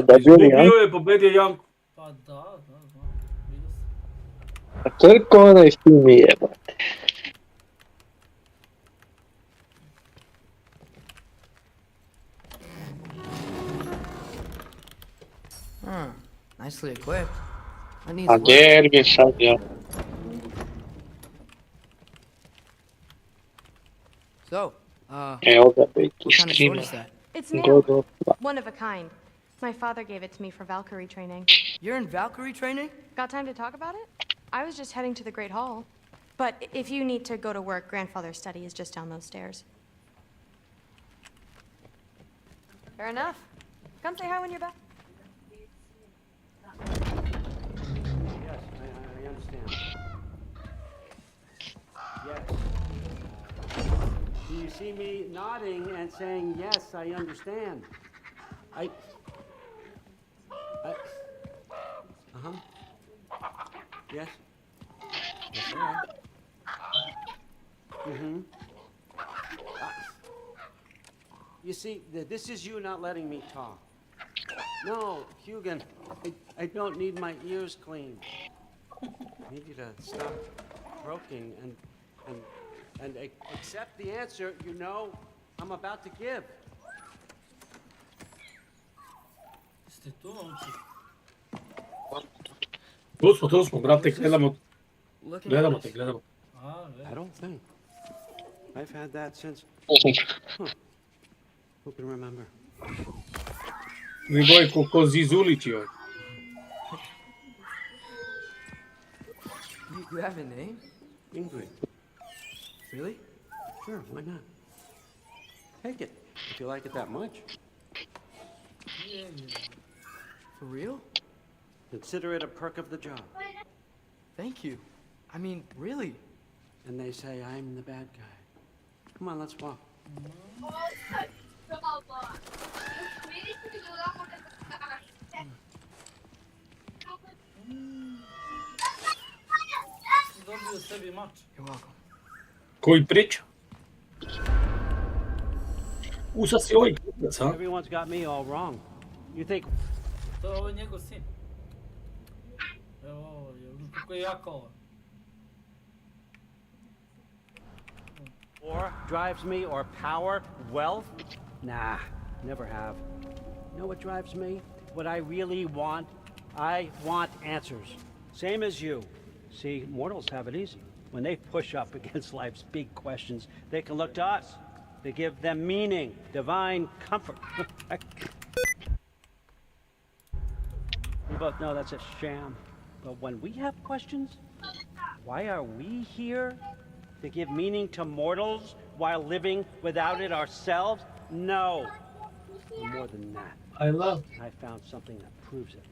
Izgubio je, pobedio Janko. Pa da, vidio sam. A koliko onaj film je jebate? Nicely equipped. That needs A work. gdje Ergin sad, ja? So, Evo ga, biti what kind of sword is streamer. that? It's new. Godo. One of a kind. My father gave it to me for Valkyrie training. You're in Valkyrie training? Got time to talk about it? I was just heading to the Great Hall. But if you need to go to work, grandfather's study is just down those stairs. Fair enough. Come say hi when you're back. Yes, I understand. Yes. Do you see me nodding and saying, yes, I understand? Uh-huh. Yes? Yes, all right. Mm-hmm. You see, this is you not letting me talk. No, Hugan, I don't need my ears cleaned. I need you to stop croaking and accept the answer you know I'm about to give. Jeste tu, momci? Tu smo, brate, gledamo Looking te, nice. gledamo. I don't think. I've had that since... Who can remember? Mi boj ko Zizulić joj. You have a name? Ingrid. Really? Sure, why not? Take it, if you like it that much. Yeah. For real? Consider it a perk of the job. Thank you. I mean, really. And they say I'm the bad guy. Come on, let's walk. Dobio sebi mač. You're welcome. Koji priča? Sad si ovaj kupac, a? Everyone's got me all wrong. You think To je njegov sin. Evo, kako je jako. war drives me or power, wealth? Nah, never have. You know what drives me? What I really want? I want answers. Same as you. See, mortals have it easy. When they push up against life's big questions, they can look to us. They give them meaning, divine comfort. We both know that's a sham. But when we have questions, why are we here? To give meaning to mortals while living without it ourselves? No. More than that. I found something that proves it.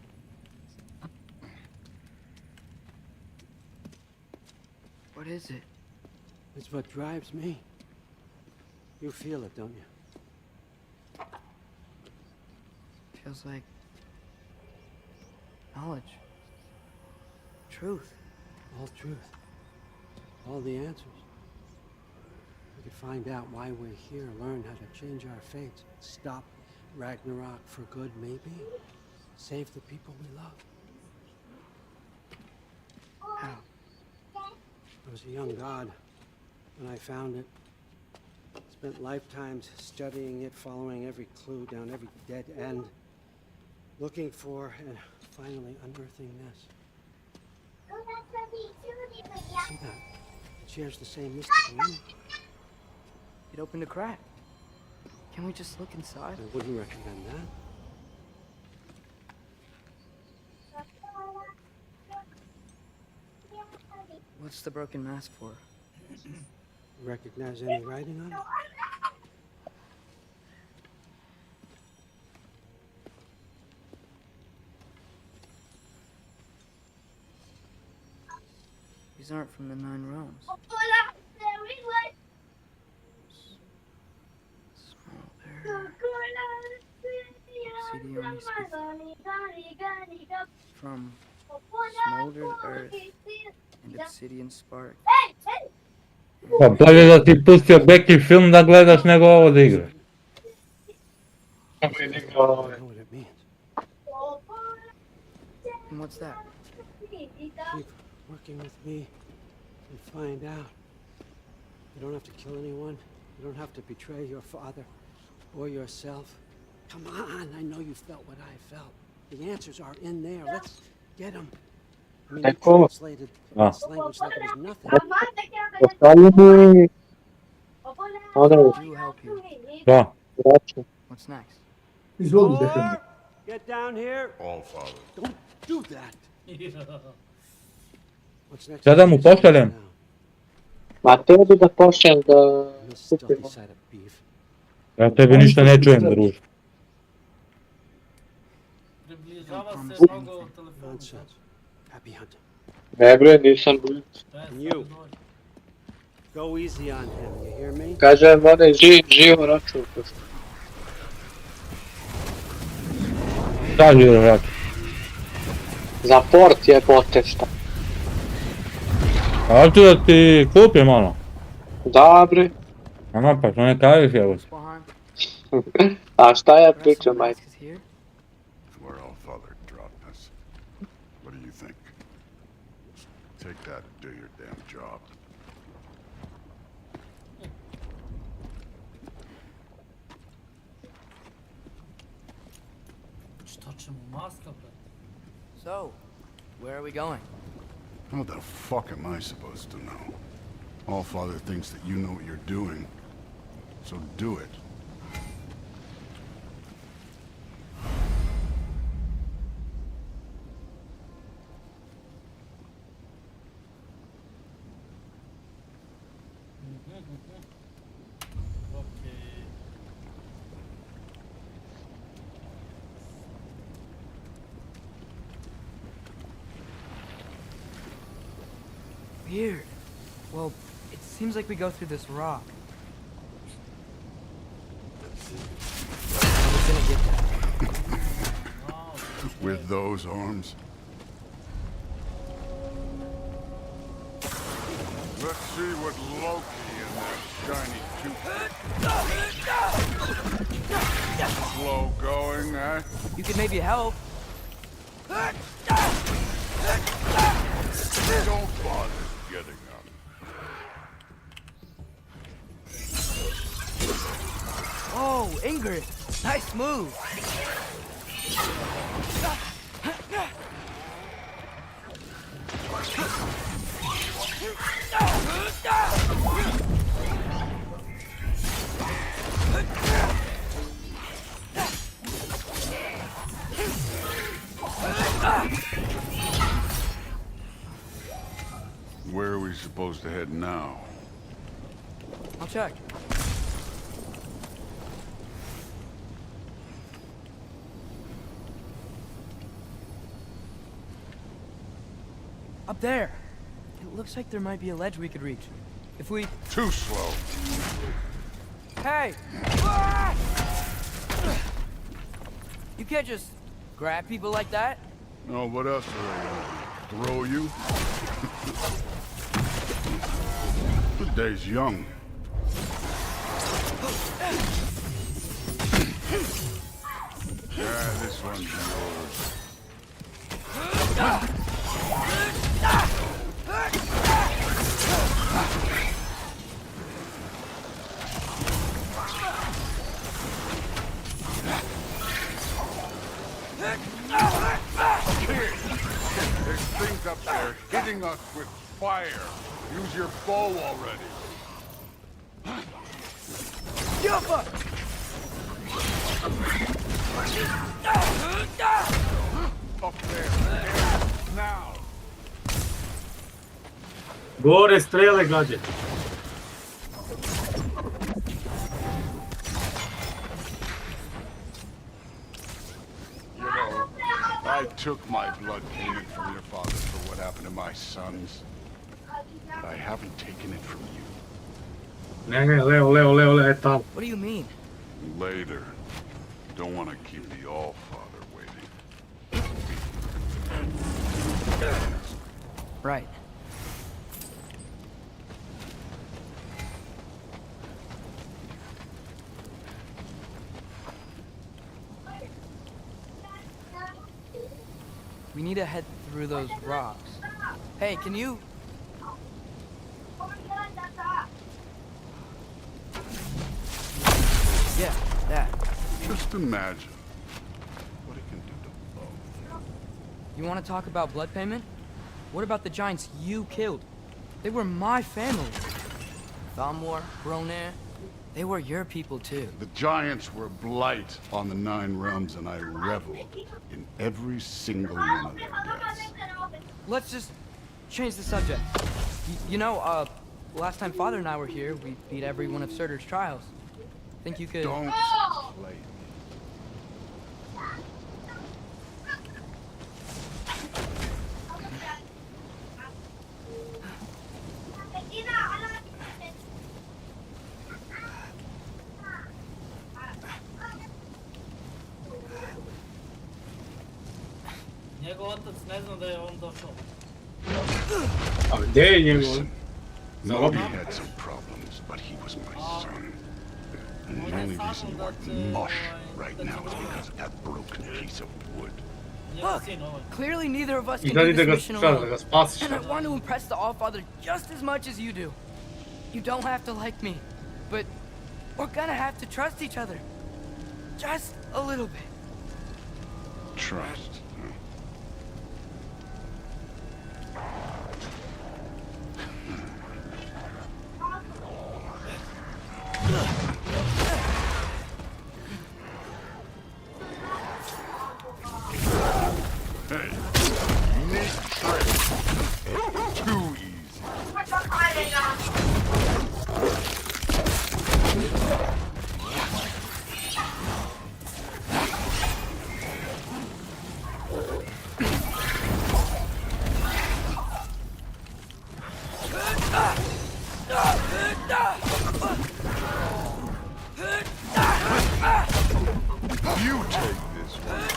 What is it? It's what drives me. You feel it, don't you? Feels like knowledge. Truth. All truth. All the answers. We could find out why we're here, learn how to change our fates, stop Ragnarok for good, maybe. Save the people we love. How? I was a young god when I found it. Spent lifetimes studying it, following every clue down every dead end, looking for and finally unearthing this. See that? It shares the same mystical meaning. It opened a crack. Can we just look inside? I wouldn't recommend that. What's the broken mask for? Recognize any writing on it? These aren't from the Nine Realms. Smolder. Obsidian from smoldered earth and obsidian spark. Pa bolje da ti pustio Beki film da gledaš nego ovo da igraš. Kako je I digao know what it means. And what's that? Keep working with me and find out. You don't have to kill anyone. You don't have to betray your father or yourself. Come on, I know you felt what I felt. The answers are in there. Let's get them. I mean, you Ecco. translated Ah. this language like it was nothing. Toglimi... No, dai, Do help you. Da. grazie. What's next? Thor, get down here. All father. Don't do that. What's next? Da, da, mu pošaljem. Ma tebi da pošaljem da... This stealthy side of beef. Ja tebi ništa ne čujem, druž. Približava se mnogo telefonu. Nonsense. Happy hunting. Ne bre, nisam blic. You. Go easy on him, you hear me? Kažem, onaj živo račun. Da, žiro, vrat. Za port je potešta. Ali ću da ti kupim malo? Da bre. Ama pa što ne kažeš, evo. Spahan. A šta ja Rest pričam, of the majke? mask is here. Where all father dropped us. What do you think? Take that and do your damn job. Šta će mu maska, brate? So, where are we going? How the fuck am I supposed to know? All father thinks that you know what you're doing. So do it. Okej. Weird. Well, it seems like we go through this rock. I was gonna get that. Wow. With those arms. Let's see what Loki and that shiny tooth. Slow going, eh? You could maybe help. Don't bother getting up. Oh, Ingrid. Nice move. Where are we supposed to head now? I'll check. Up there. It looks like there might be a ledge we could reach. If we... Too slow. Hey! Ah! You can't just grab people like that. Oh, what else are they gonna do? Throw you? The day's young. Yeah, this one's yours. There's things up there hitting us with fire. Use your bow already. Up there. Now. Gore strele, gađe. You know, I took my blood payment from your father for what happened to my sons. But I haven't taken it from you. Ne, Leo, je tamo. What do you mean? Later. Don't want to keep the All-Father waiting. Right. We need to head through those rocks. Hey, can you... Yeah, that. Just imagine what it can do to both. You want to talk about blood payment? What about the giants you killed? They were my family. Thamwar, Bronir, they were your people too. The giants were blight on the 9 realms, and I reveled in every single one of their deaths. Let's just change the subject. You know, last time Father and I were here, we beat every one of Surtur's trials. Think you could... Don't play me. Njegov otac ne zna da je on došao. A gdje je njegov? Listen, Modi had some problems, but he was my son. And the only reason you are mush right now is because of that broken piece of wood. Njegov Look, sin ovaj. clearly neither of us I can da do ide this ga mission šta, da alone. ga spasiš. And I want to impress the Allfather just as much as you do. You don't have to like me, but we're gonna have to trust each other. Just a little bit. Trust. Huh? Hey, neat trick. Too easy. You take this one.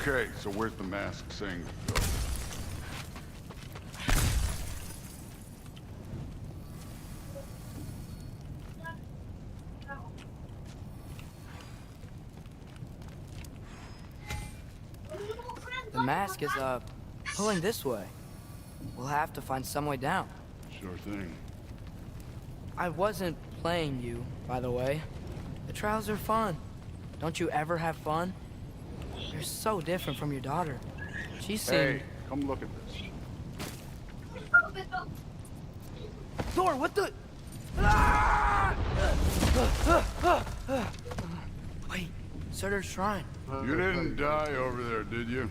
Okay, so where's the mask saying to go? The mask is, pulling this way. We'll have to find some way down. Sure thing. I wasn't playing you, by the way. The trials are fun. Don't you ever have fun? You're so different from your daughter. She seemed... Hey, come look at this. Thor, what the... Wait, Surtur's shrine. You didn't die over there, did you?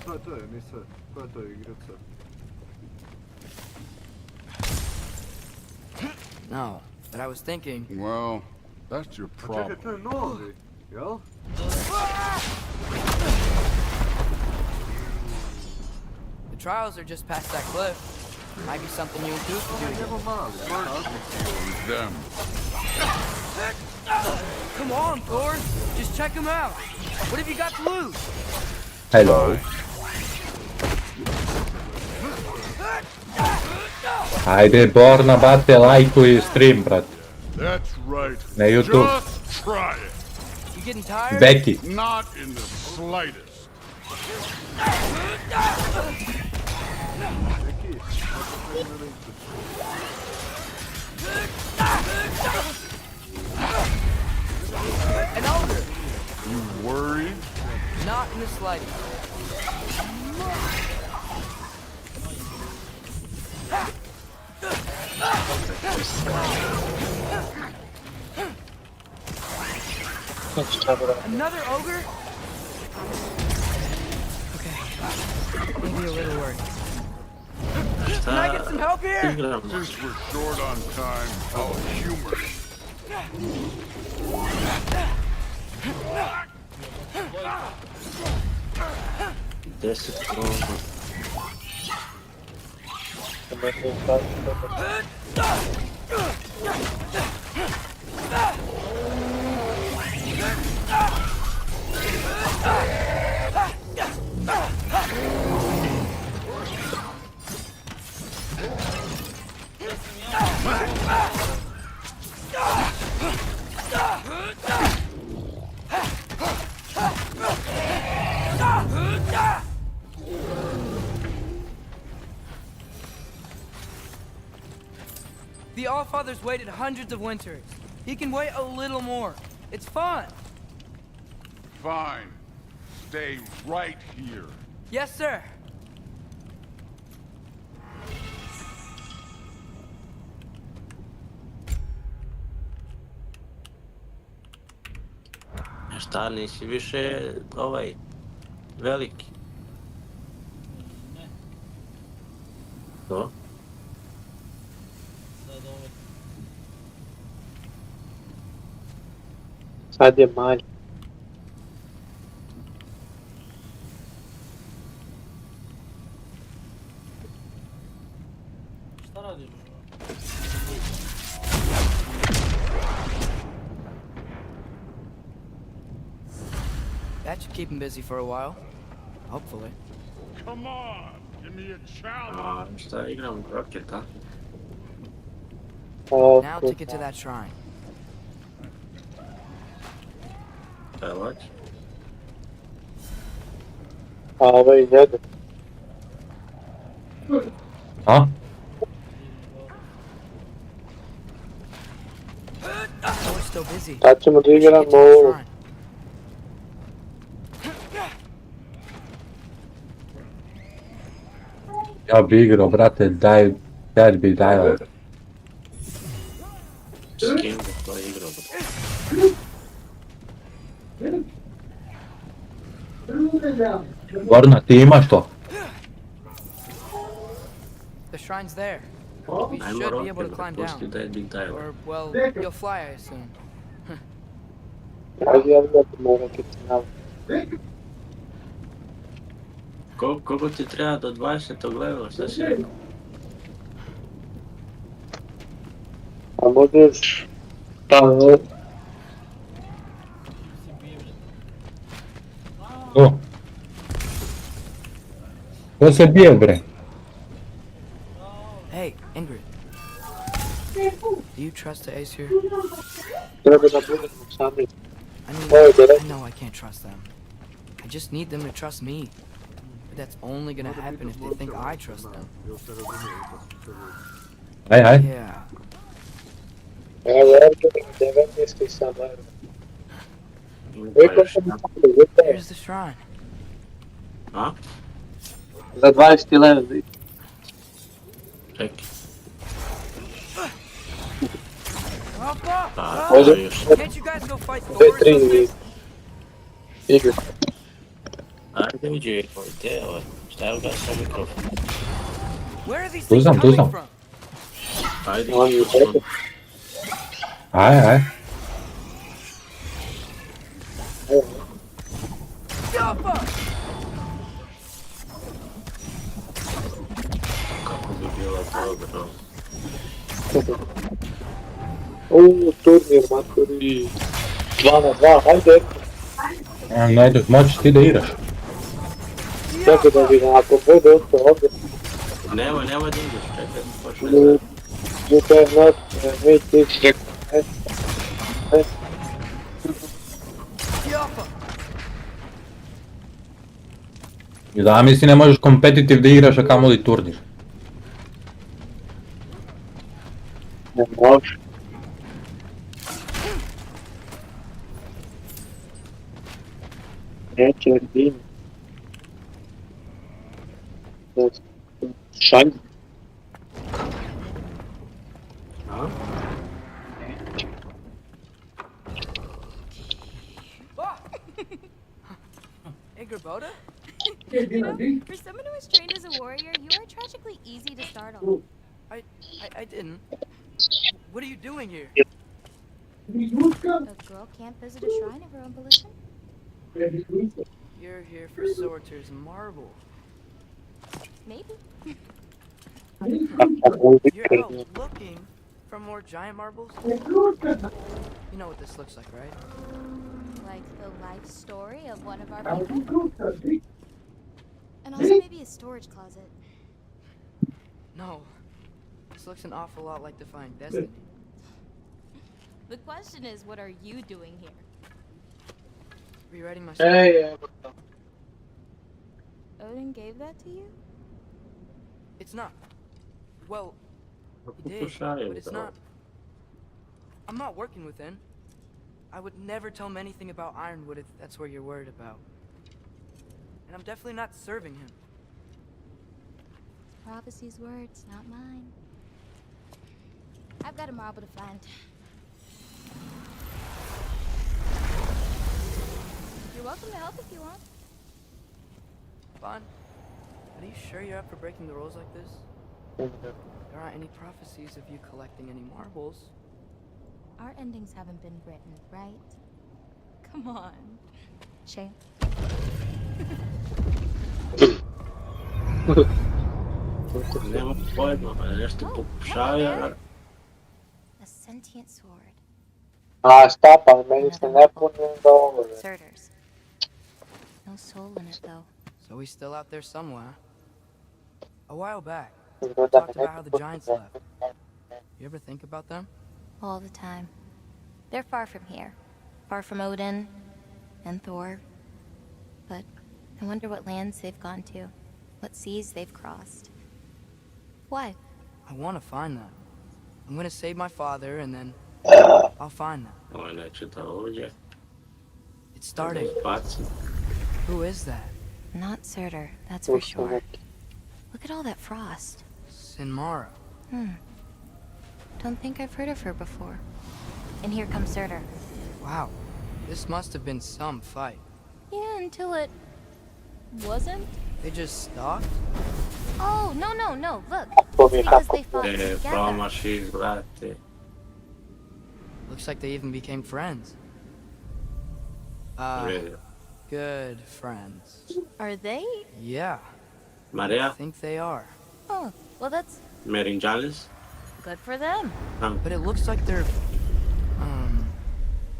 To je, nisam. Koja je to igrica? No, but I was thinking... Well, that's your Čekaj, problem. to je novi, jel? The trials are just past that cliff. Might be something you and Goose could do together. Idemo mali, Them. Come on, Thor! Just check him out! What have you got to lose? Hello. Ajde, Borna, bate, lajkuj stream, brate. That's right. Na YouTube. Just try it. You getting tired? Beki. Not in the slightest. An ogre! You worried? Not in the slightest. Another ogre? Okay. Maybe a little worried. Can I get some help here? Since we're short on time, I'll humor you. The Allfather's waited hundreds of winters. He can wait a little more. It's fun. Fine. Stay right here. Yes, sir. Šta, nisi više veliki? Ne, To? sad ovo. Sad je manji. Šta radiš? That should keep him busy for a while. Hopefully. Come on, give me a challenge. A, šta igram Roketa? Now to get to that shrine. Šta je loć? A ovaj jede. A? Oh, we're still busy. Sad ćemo da We should igramo get to the ovu. shrine. Ja bi igrao, brate, daj, derbi, daj ovo. S kim bi to igrao? Bro? Gorna, ti imaš to? The shrine's there. We Ajmo should be able to Rocket, climb pusti down. da je Big Tyler. Or, well, you'll fly, I assume. Ajde, ja da mora biti na. Koliko ti treba do 20. levela, šta si rekao? A možeš... Pa, Si bivljen. To. Ko se bije, bre? Hey, Ingrid. Do you trust the ace here? treba da budemo sami. I mean, Oh, did I? I know I can't trust them. I just need them to trust me. But that's only gonna happen if they think I trust them. Jel se razumije da su se ljudi? Aj, aj. Yeah. Evo, Erdogan 19. sam, evo. Rekao sam Here's the shrine. A? za 20 level. Čekaj. Papa! Pa, Može? to još. Can't you guys go fight Thor or Dve, tri something? igre. Ajde uđi, gdje je ovo? Šta je ugasao mikrofon? Where are these Tu things sam, tu coming sam. from? Ajde, On je rekao. Aj, aj. Papa! kako bi bilo dobro. Turnir, maturi. 2 na 2, hajde. Ne, moći ti da igraš. Tako da bi ako bude ostao ovdje. Nemoj da ideš, čekaj, počne You cannot make this request. Papa! I da misli ne možeš kompetitiv da igraš, a kamoli turnir. Ne može. Neće Erdin. Šalj. A? Ingrid Boda? You know, for someone who was trained as a warrior, you are tragically easy to startle. I didn't. What are you doing here? A girl can't visit a shrine of her own volition? You're here for Sorter's marble. Maybe. You're out looking for more giant marbles? You know what this looks like, right? Like the life story of one of our people? And also maybe a storage closet. No. This looks an awful lot like Defying Destiny. The question is, what are you doing here? Rewriting my story. Ej, Odin gave that to you? It's not. Well, He did, but it's not... I'm not working with him. I would never tell him anything about Ironwood if that's what you're worried about. And I'm definitely not serving him. Prophecy's words, not mine. I've got a marble to find. You're welcome to help if you want. Fun. But are you sure you're up for breaking the rules like this? There aren't any prophecies of you collecting any marbles. Our endings haven't been written, right? Come on. Shame. Nema pojma, nešto pokušava. A sentient sword. Stop, meni se ne punim dovoljno. Surters. No soul in it, though. So he's still out there somewhere. A while back, Izgleda we talked mi about how the giants left. You ever think about them? All the time. They're far from here. Far from Odin and Thor. But I wonder what lands they've gone to. What seas they've crossed. Why? I want to find them. I'm gonna save my father and then I'll find them. Ovo je nečita ovdje. It's starting. Baci. Who is that? Not Surtur, that's for sure. Look at all that frost. Sinmara. Don't think I've heard of her before. And here comes Surtur. Wow. This must have been some fight. Yeah, until it... wasn't? They just stopped? Oh, no, look. Because they fought together. Promaši izgledati. Looks like they even became friends. Really? Good friends. Are they? Yeah, I Maria? think they are. Oh, well that's Merinjalis? good for them. But it looks like their,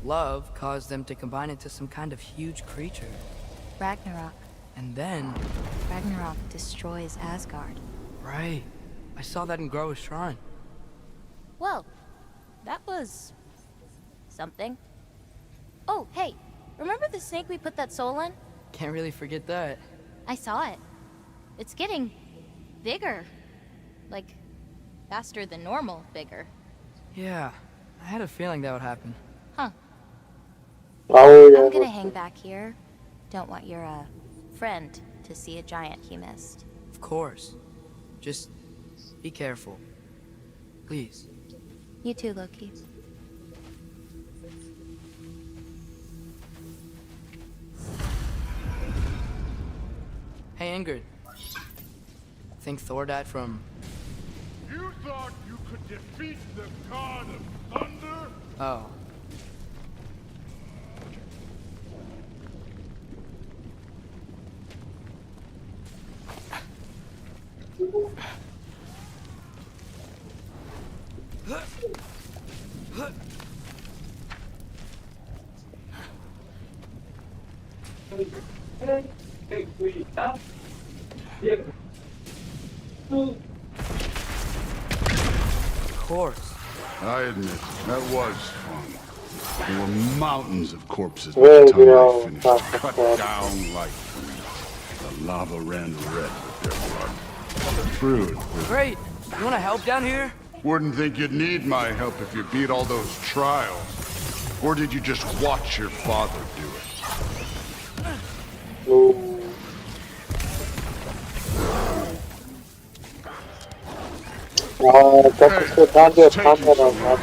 love caused them to combine into some kind of huge creature. Ragnarok. And then... Ragnarok destroys Asgard. Right. I saw that in Groa's shrine. Well, that was... something. Oh, hey, remember the snake we put that soul in? Can't really forget that. I saw it. It's getting... bigger. Like, faster than normal bigger. Yeah, I had a feeling that would happen. Huh. Oh, I'm gonna hang back here. Don't want your, friend to see a giant he missed. Of course. Just be careful. Please. You too, Loki. Hey, Ingrid. Think Thor died from... You thought you could defeat the god of thunder? Oh. Of course. I admit, that was fun. There were mountains of corpses by Well, the time you I know, finished. that's Cut sad. down like trees. The lava ran red with their blood. Fruit. Great. You want to help down here? Wouldn't think you'd need my help if you beat all those trials. Or did you just watch your father do it? Kako se radio kamera,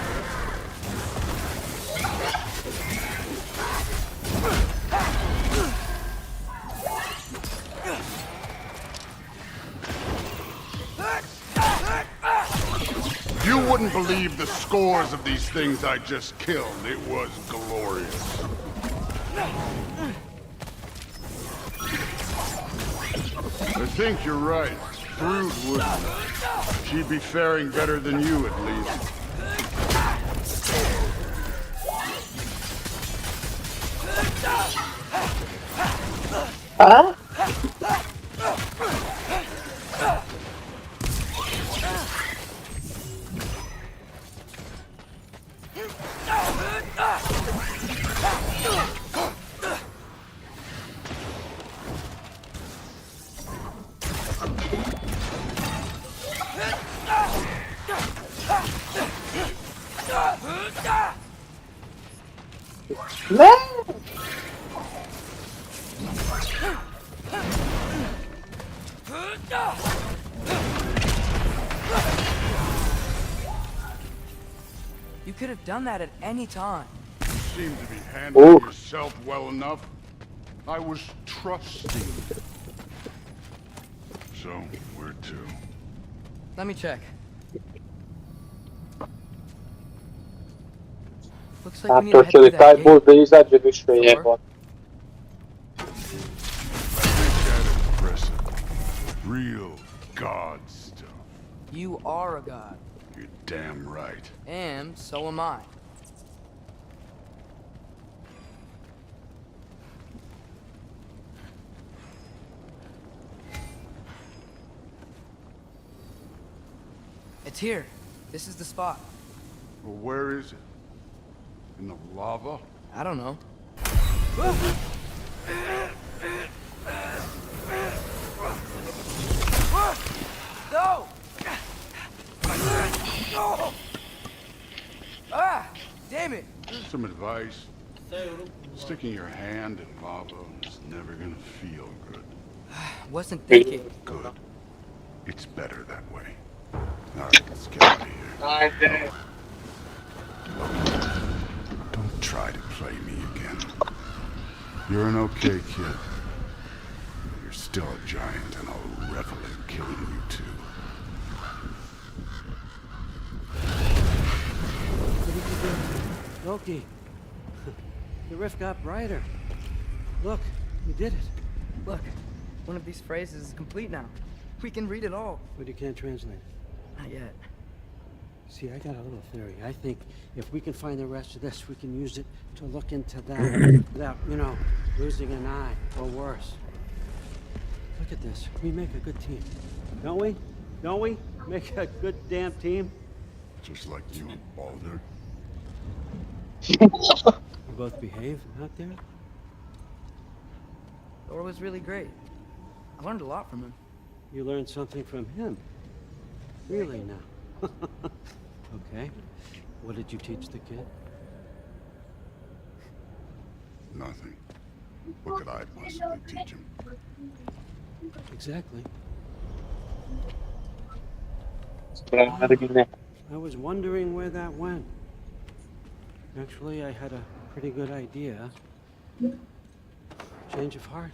You wouldn't believe the scores of these things I just killed. It was glorious. I think you're right. Thrud wouldn't. She'd be faring better than you, at least. Huh? have done that at any time. You seem to be handling Ooh. yourself well enough. I was trusting. So, where to? Let me check. Looks like we need to Hát, head through hogy that taj gate. bus da izađe više jebot. I think that impressive. Real god stuff. You are a god. You're damn right. And so am I. It's here. This is the spot. Well, where is it? In the lava? I don't know. No! No! Ah! Damn it! Some advice. Say, Uru. Sticking your hand in lava is never gonna feel good. Wasn't thinking. Good. It's better that way. Alright, let's get out of here. Ajde. Don't try to play me again. You're an okay kid. You're still a giant, and I'll revel in killing you too. Loki, the rift got brighter. Look, you did it. Look, one of these phrases is complete now. We can read it all. But you can't translate it. Not yet. See, I got a little theory. I think if we can find the rest of this, we can use it to look into that without, you know, losing an eye or worse. Look at this. We make a good team. Don't we? Don't we? Make a good damn team. Just like you and Balder. We both behave out there. Thor was really great. I learned a lot from him. You learned something from him. Really now. Okay. What did you teach the kid? Nothing. What could I possibly teach him? Exactly. Spremare güne. I was wondering where that went. Actually, I had a pretty good idea. Change of heart.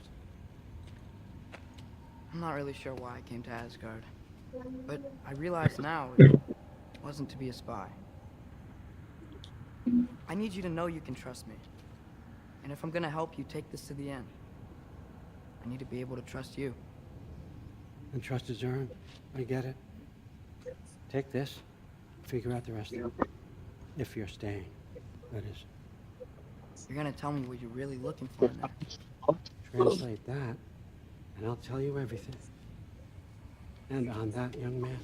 I'm not really sure why I came to Asgard. But I realize now it wasn't to be a spy. I need you to know you can trust me. And if I'm gonna help you take this to the end, I need to be able to trust you. And trust is earned. I get it. Take this. Figure out the rest of it. If you're staying, that is. You're gonna tell me what you're really looking for now. Translate that, and I'll tell you everything. And on that, young man,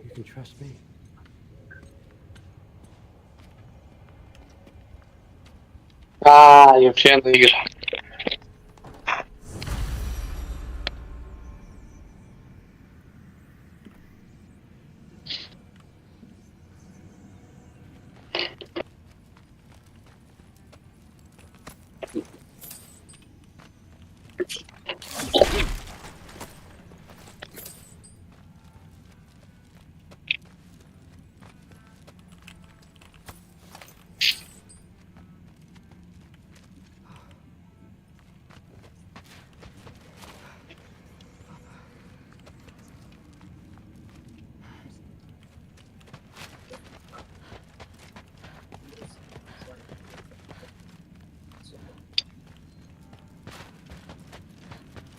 you can trust me. Još jedna igra.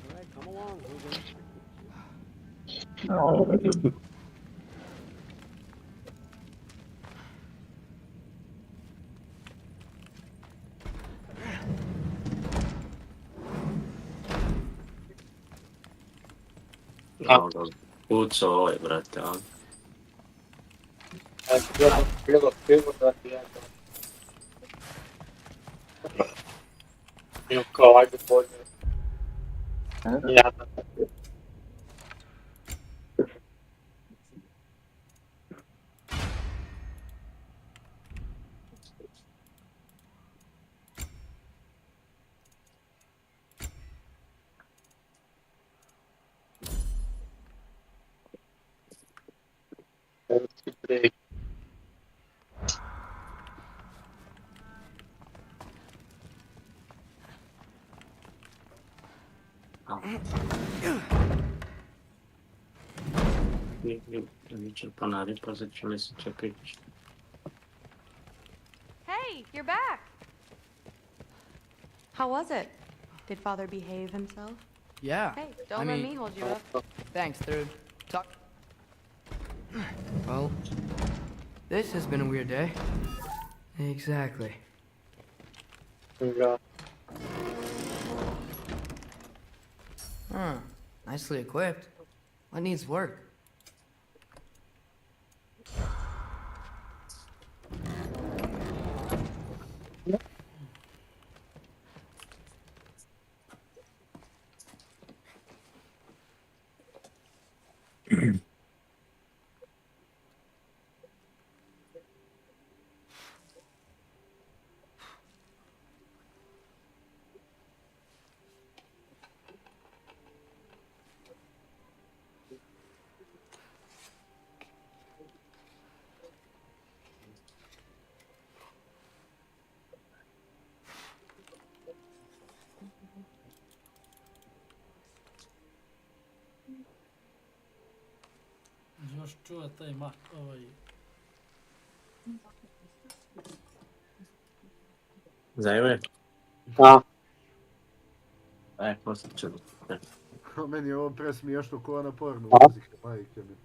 All right, come along, Hogan. No, puzzo e brate. Bilo da ti je to. I kao, ajde bolje. Ja. Hey, you're back. How was it? Did Father behave himself? Yeah. Hey, don't let me hold you up. Thanks, dude. Talk. Well, this has been a weird day. Exactly. Ja. Huh. Nicely equipped. What needs work? Još čuje taj Zajme? A, Poslije ću. Meni je ovo presmiješno ko na porno A? muzike, majke mi.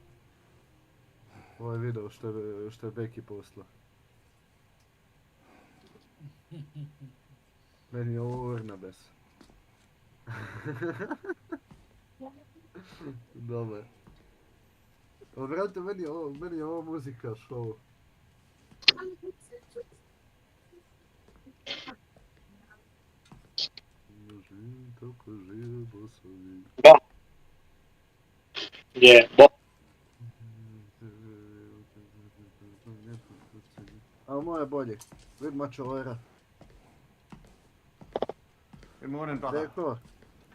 Ovo je video što je Beki poslao. Meni je ovo Urnabes. Dobar. O, vrate, meni je ovo muzika show. Živim tako žive bosovi. da. Je, bo. A moje bolje. Vid mačovera. Good morning, brother. Deko,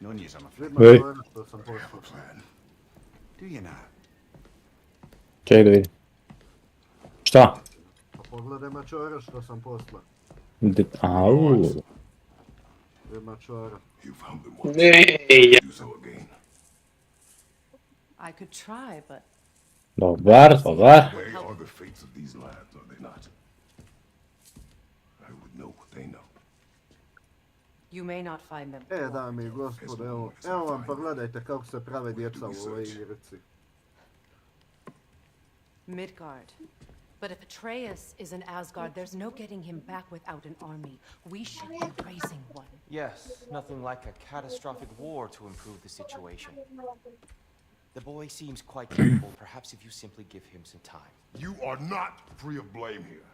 No news, I'm afraid. vid mačovera što sam poslao. Plan. Do you now? Čekaj da vidim. Šta? Pa pogledaj mačovera što sam poslao. Au. Vid mačovera. You found them once. Ne, Do so again. I could try, but Dobar, dobar. They are the fates of these lands, are they not? I would know what they know. you may not find them. Dame i gospodo, evo vam pogledajte kako se prave djeca u ovoj igrici. Midgard. But if Atreus is in Asgard, there's no getting him back without an army. We should be raising one. Yes, nothing like a catastrophic war to improve the situation. The boy seems quite capable. Perhaps if you simply give him some time. You are not free of blame here.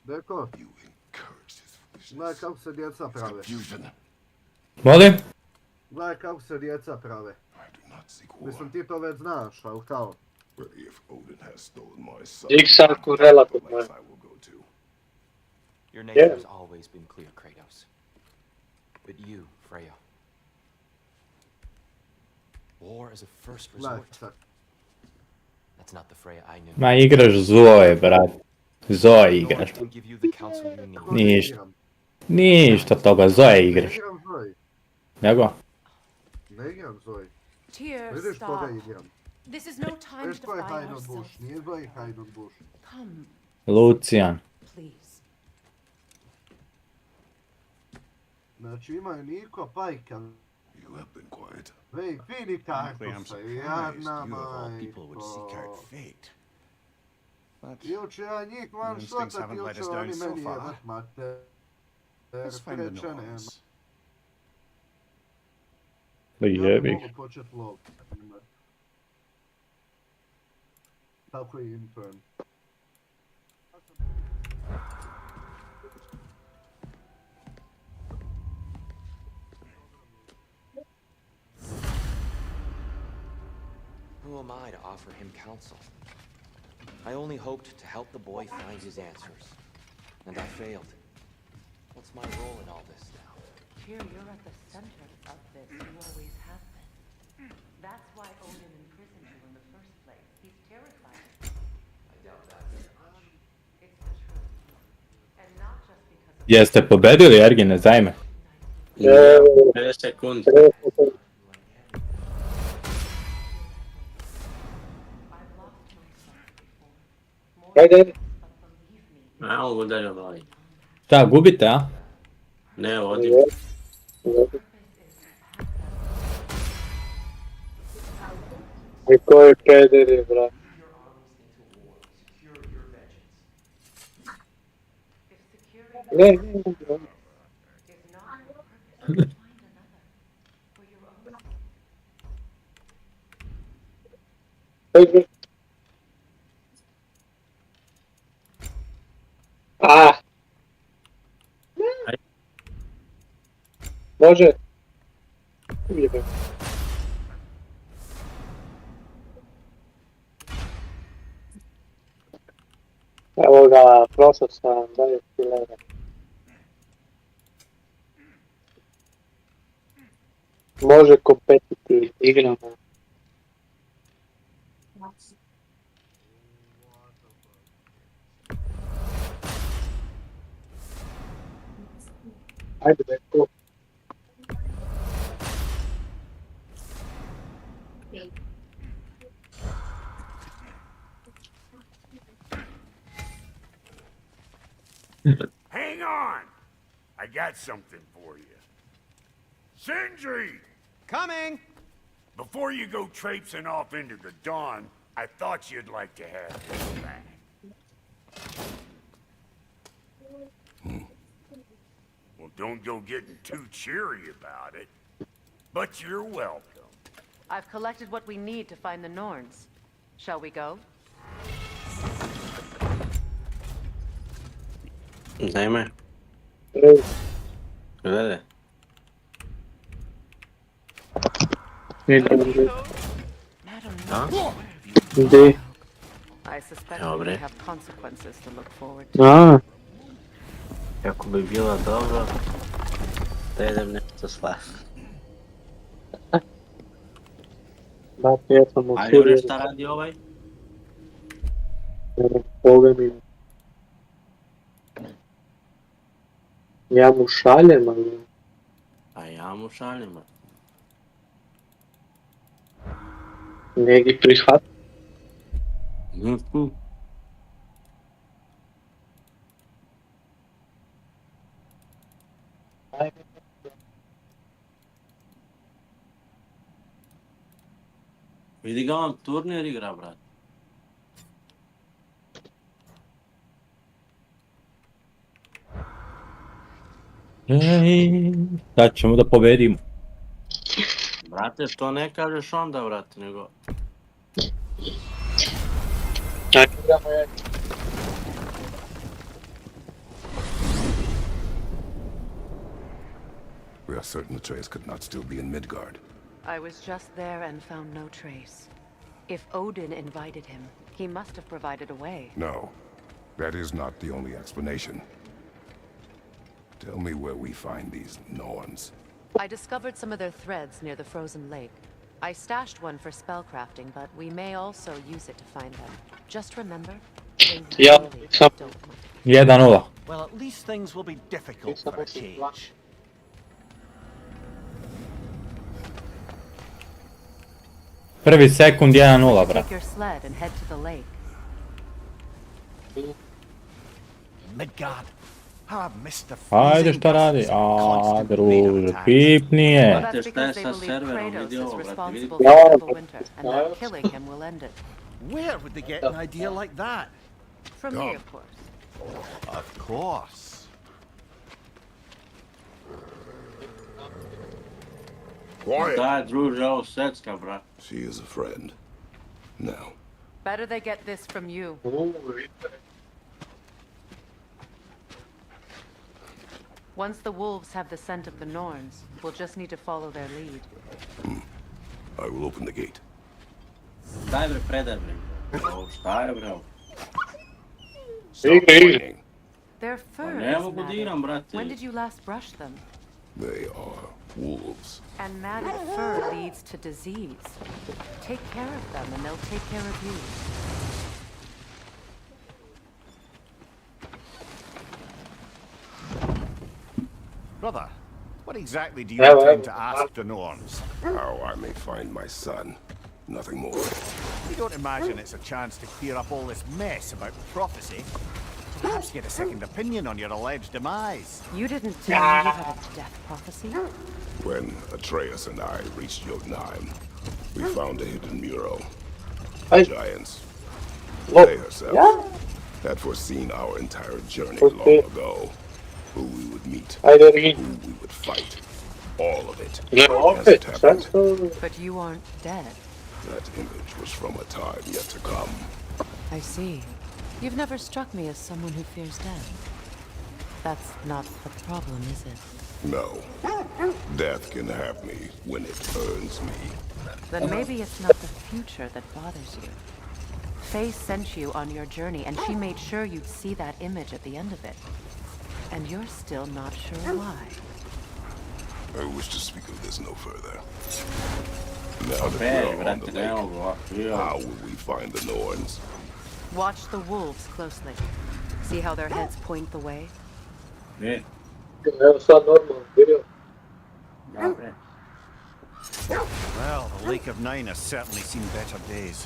Deko, You encouraged his gledaj foolishness. kako se djeca His prave. confusion. Molim? Gledaj kako se djeca prave. I do not seek war. Mislim ti to već znaš, ali kao. But if Odin has stolen my son, Iksarku relativno. life I will go to. Your nature has always been clear, Kratos. But you, Freya. War as a first Gledaj resort. sad. That's not the Freya I knew. Ma igraš Zoe, brat. Zoe No one igraš. can give you the counsel you need. Ko ne Ništa. igram? Ništa od toga, Zoe Ne igraš. igram Zoe. Nego? Ne igram Zoe. Tyr, Vidiš koga stop. igram. This is no time Vidiš to ko je define Hajnon ourselves. Bush. Nije Zoe Hajnon Bush. Come, Lucijan. please. Znači imaju Niko Pajka. You have been quiet. Vej, vidi Frankly, I'm kartu se. surprised Jadna you of all people would seek out majko. fate. But Juče ja njih van Your instincts šotat, haven't let juče us down oni so meni far. jebat mater. let's find the Rečene, norms. Da ja ne jebih. mogu počet lov. Tako je intern. Who am I to offer him counsel? I only hoped to help the boy find his answers. And I failed. What's my role in all this now? Tyr, you're at the center of this. You always have been. That's why Odin imprisoned you in the first place. He's terrified. I doubt that very much. It's the truth. And not just because of Jeste pobedili Ergine, zajme? Indiano, 3 sekundi. Ajde. A, on ga dalje vali. Šta, gubite, a? Ne, vodim. I koji pederi, brat. Ne, Ajde. Može? Ujebe. Evo ga, prošao sam, dalje stilera. Može kompetitiv, igramo. Ajde, neko. Hang on! I got something for you. Sindri! Coming! Before you go traipsing off into the dawn, I thought you'd like to have this back. Well, don't go getting too cheery about it. But you're welcome. I've collected what we need to find the Norns. Shall we go? Dajme. Gledaj. Da? Gdje? I suspect Evo we bre. have consequences to look forward to. A, Kako bi bila dobro, da idem nešto slas. brate, ja sam u Ajde bre, Siriji. šta radi ovaj? Pogledaj. Ja mu šaljem, ali... A ja mu šaljem. Ne gi prihvat. Vidi ga on turnir igra, brat. Ej, sad ćemo da pobedimo. Brate, to ne kažeš onda, brate, nego... We are certain the trace could not still be in Midgard. I was just there and found no trace. If Odin invited him, he must have provided a way. No, that is not the only explanation. Tell me where we find these Norns. I discovered some of their threads near the frozen lake. I stashed one for spellcrafting, but we may also use it to find them. Just remember, they Ja, really sam. don't mind. 1-0. Well, at least things will be difficult for a change. Prvi sekund 1-0, brat. Take your sled and head to the lake. Midgard. Ah, Mr. Ajde, šta radi? A, druže, pipni je. Brate, šta je sa serverom, vidi ovo, brate, vidi. And that killing him will end it. Where would they get an idea like that? From me, of course. Of course. Quiet! Šta je, druže, ovo secka, brat. She is a friend. Now, Better they get this from you. Once the wolves have the scent of the Norns, we'll just need to follow their lead. I will open the gate. Daj bre, predaj bre. Ovo, šta je bre ovo? Stop fighting. Their fur ne is mogu da matted. igram, brate. When did you last brush them? They are wolves. And matted fur leads to disease. Take care of them and they'll take care of you. Brother, What exactly do you intend to ask the Norns? How I may find my son. Nothing more. You don't imagine it's a chance to clear up all this mess about prophecy? Perhaps get a second opinion on your alleged demise. You didn't tell me you had a death prophecy? When Atreus and I reached Jotunheim, we found a hidden mural. Giants. They herself had foreseen our entire journey long ago. Who we would meet, who we would fight. All of it. As it happened. But you aren't dead. That image was from a time yet to come. I see. You've never struck me as someone who fears death. That's not the problem, is it? No. Death can have me when it earns me. Then maybe it's not the future that bothers you. Faye sent you on your journey, and she made sure you'd see that image at the end of it. And you're still not sure why. I wish to speak of this no further. Now that we're on the lake, how will we find the Norns? Watch the wolves closely. See how their heads point the way? Well, the Lake of Nine has certainly seen better days.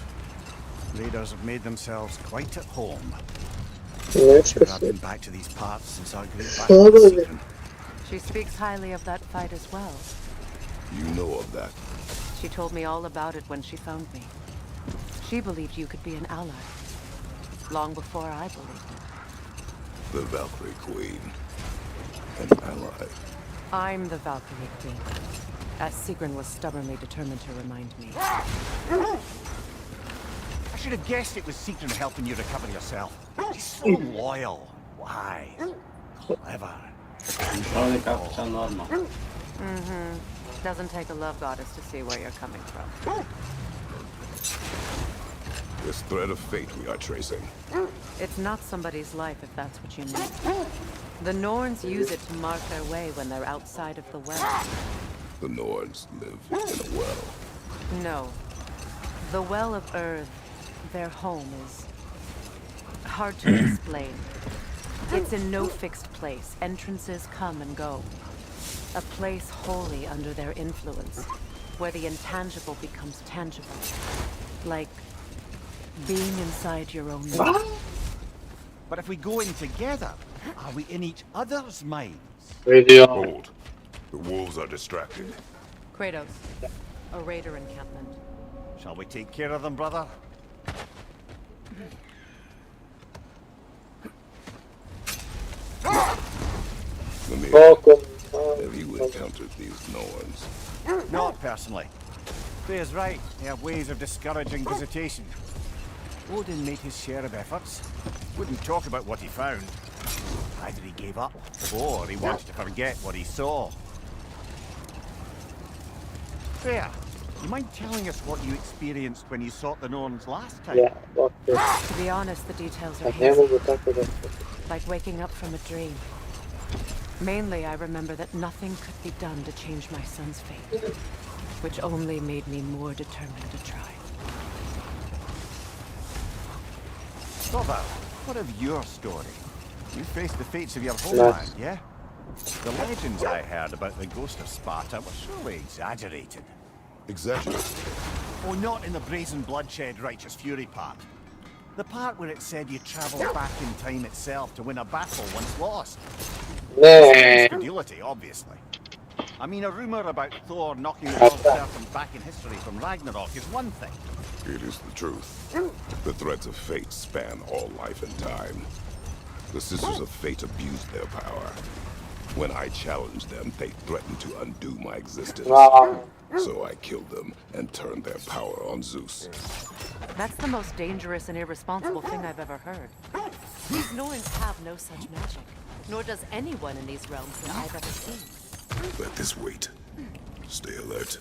Raiders have made themselves quite at home. Sure, I've been back to these parts since our great battle with Sigrun. She speaks highly of that fight as well. You know of that? She told me all about it when she found me. She believed you could be an ally. Long before I believed it. The Valkyrie Queen. An ally. I'm the Valkyrie Queen. As Sigrun was stubbornly determined to remind me. I should have guessed it was Sigrun helping you recover yourself. She's so loyal, wise, clever. Doesn't take a love goddess to see where you're coming from. This thread of fate we are tracing. It's not somebody's life if that's what you mean. The Norns use it to mark their way when they're outside of the well. The Norns live in a well. No. The Well of Earth, their home, is hard to explain. It's in no fixed place. Entrances come and go. A place wholly under their influence, where the intangible becomes tangible. Like being inside your own mind. But if we go in together, are we in each other's minds? Hold. The wolves are distracted. Kratos, a raider encampment. Shall we take care of them, brother? Have you encountered these Norns? Not personally. Faye's right. They have ways of discouraging visitation. Odin made his share of efforts. Wouldn't talk about what he found. Either he gave up, or he wanted to forget what he saw. Freya, you mind telling us what you experienced when you sought the Norns last time? To be honest, the details are hazy. Like waking up from a dream. Mainly, I remember that nothing could be done to change my son's fate, which only made me more determined to try. Brother, what of your story? You faced the fates of your homeland, yeah? The legends I heard about the ghost of Sparta were surely exaggerated. Exaggerated? Oh, not in the brazen bloodshed righteous fury part. The part where it said you travelled back in time itself to win a battle once lost. Credulity, obviously. I mean, a rumour about Thor knocking the world serpent back in history from Ragnarok is one thing. It is the truth. The threads of fate span all life and time. The Sisters of Fate abused their power. When I challenged them, they threatened to undo my existence. So I killed them and turned their power on Zeus. That's the most dangerous and irresponsible thing I've ever heard. These Norns have no such magic, nor does anyone in these realms that I've ever seen. Let this wait. Stay alert.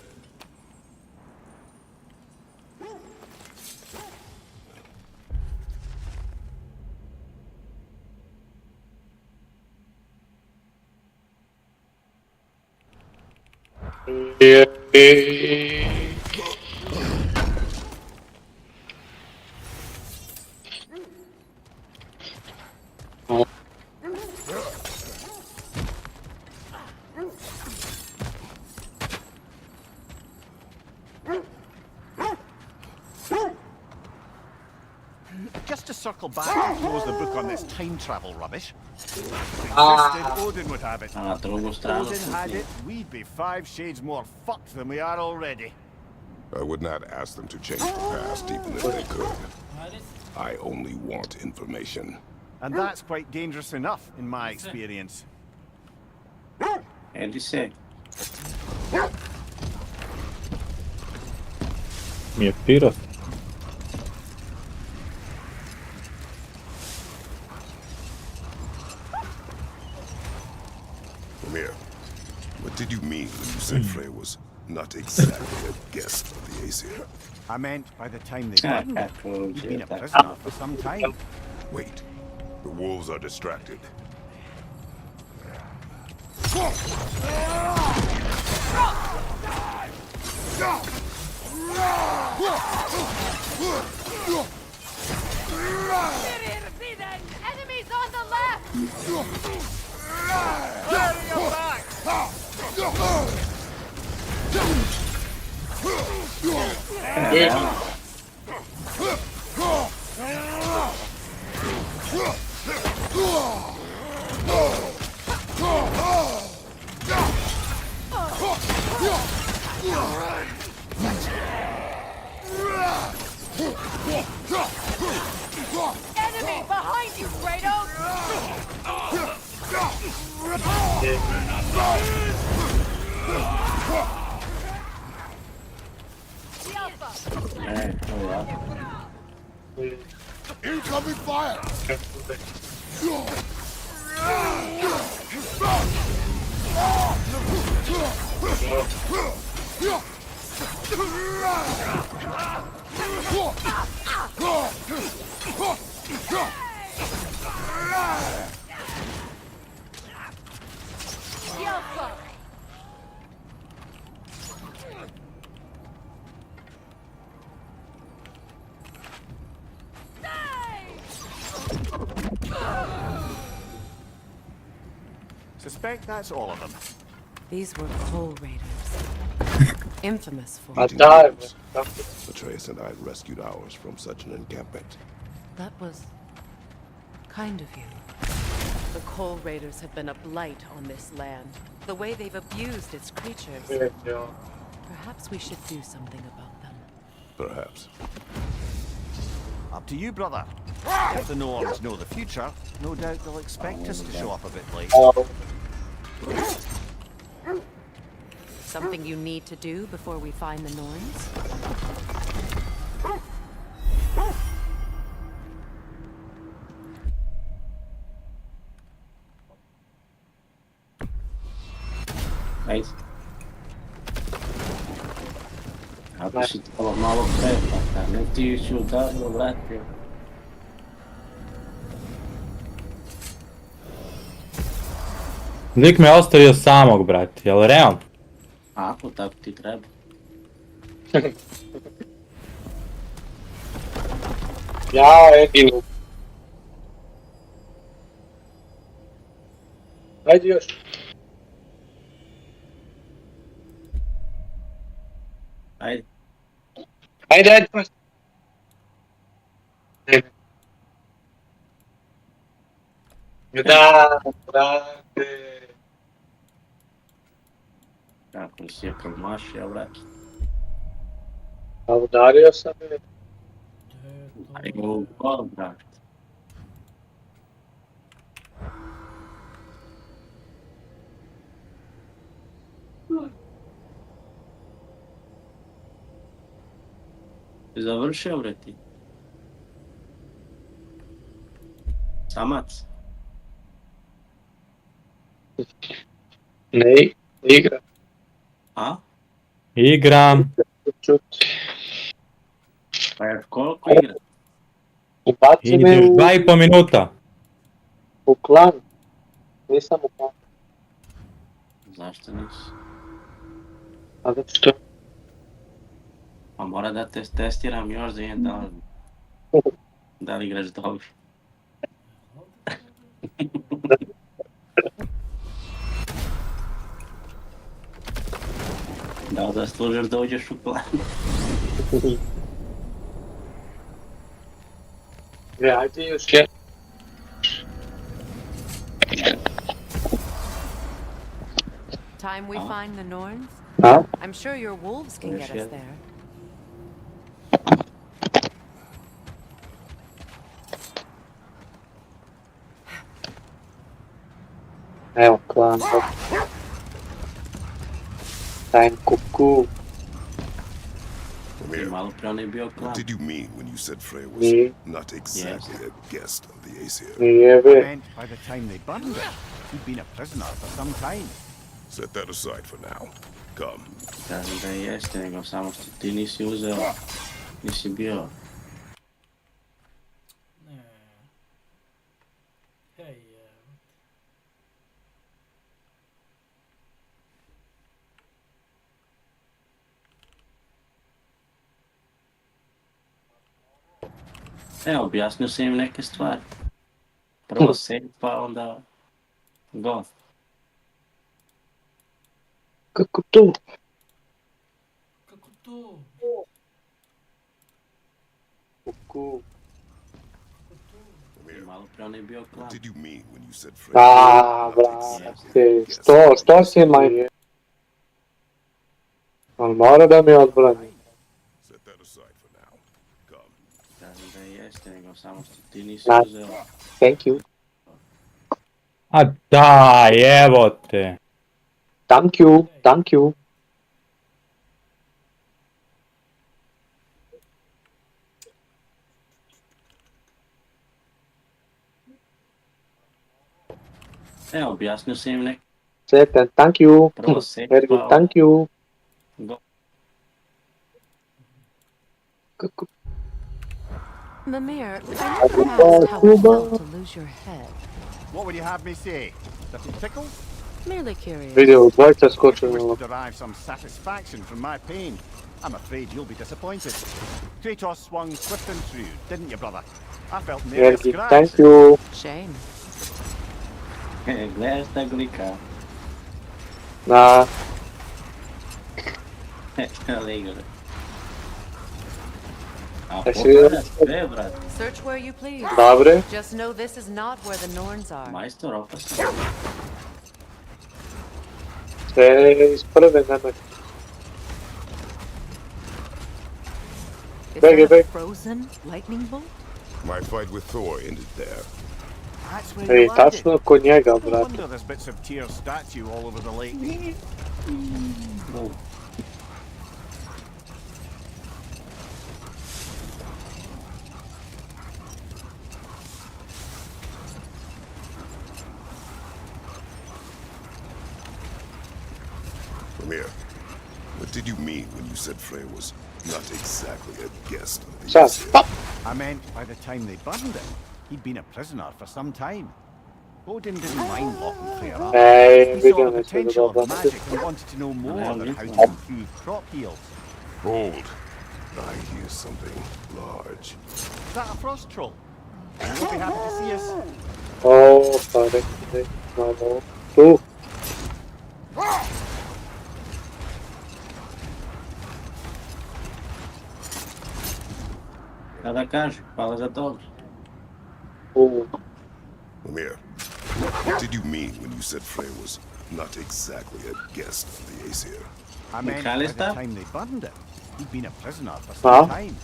just to circle back and close the book on this time travel rubbish. If it existed, Odin would have it. Na drugu If stranu Odin had putni. it, we'd be 5 shades more fucked than we are already. I would not ask them to change the past even if they could. I only want information. And that's quite dangerous enough, in my experience. Edi se. Mi je pirat. Amir, what did you mean when you said Frey was not exactly a guest of the Aesir? I meant by the time they found him, he'd been a prisoner for some time. Wait, the wolves are distracted. Enemies on the left! Clearing your back! Enemy behind you, Kratos! Incoming fire! Suspect that's all of them. These were Coal Raiders. Infamous for Atreus and I rescued ours from such an encampment. That was kind of you. The Coal Raiders have been a blight on this land. The way they've abused its creatures. Perhaps we should do something about them. Perhaps. Up to you, brother. If the Norns know the future, no doubt they'll expect us to show up a bit late. Something you need to do before we find the Norns? Ajde. Ako si to malo prepaka, ne ti ću da vratim. Lik me ostavio samog, brate, jel realno? Ako tako ti treba. Ja, Edinu. Ajde još. Ajde. Ajde, ajde. Da, brate. Kako si je promašio, brate. A udario sam je. Ajmo u gol, brate. Završio, bre ti. Samac. Ne, igra. A? Igram. Pa je koliko igra? Ubaci me Ideš u, 2,5 minuta. u klan. Nisam u klan. Zašto nisi? A zato što? Pa mora da te testiram još za jedan dan. Da li igraš dobro? Da li zaslužiš da uđeš u plan? Yeah, I think you should. Time we find the Norns? Huh? I'm sure your wolves can get us there. Evo, klan. Dajem kuku. What did you mean when you said Frey was Nije, not exactly a guest of the Aesir? nije I be. meant by the time they burned him, he'd been a prisoner for some time. Set that aside for now. Come. Kažem da jeste, nego samo što ti nisi uzeo, nisi bio. Ne. Hej, Objasnio sam im neke stvari. Prvo save, pa onda go. Kako to? kako to? Kuku. Malo pre on je bio klan. What did you mean when you said Frey A, was not exactly a brate. guest Što, of the što Aesir? si manje? On mora da mi odbrani. Set that aside for now. Come. Kažem da jeste, nego samo što ti nisi Da. uzeo. Thank you. A daj, evo te. Thank you. Thank you. Objasnio sam im neke. Seten, thank you. Prvo save, Ergin, pa thank you. go. Kako? Mimir, I never asked how it felt to lose your head. What would you have me say? That it tickles? Merely curious. Vidio, dvojica I skočili wish na to derive some satisfaction from my pain. I'm afraid you'll be disappointed. Kratos swung swift and true, didn't you, brother? I felt nearly a Ergin, scratch. thank you. Shame. Gledaš ta glika. Da, Ligore. A Jesi pogledaj sve, brate. Search where you please. dobre. Just know this is not where the Norns are. Majstor opasan. Sve iz prve nemoj. Is Beg, that a beg. frozen lightning bolt? My fight with Thor ended there. That's where Ej, you landed. tačno kod njega, No brate. wonder there's bits of Tyr's statue all over the lake. Mimir, what did you mean when you said Frey was not exactly a guest of the Sad, Aesir? stop! I meant by the time they burned him, he'd been a prisoner for some time. Odin didn't mind locking Freyr up. Ej, He saw vidio the me se potential of dobro. magic and wanted to know more about how to improve crop yields. Hold. I hear something large. Is that a frost troll? You'll be happy to see us. O, pa rekli, malo. Tu. Kada kaže, hvala za to. Mimir, what did you mean when you said Frey was not exactly a guest of the Aesir? I meant by the McAllister? time they burned him, he'd been a prisoner for some time.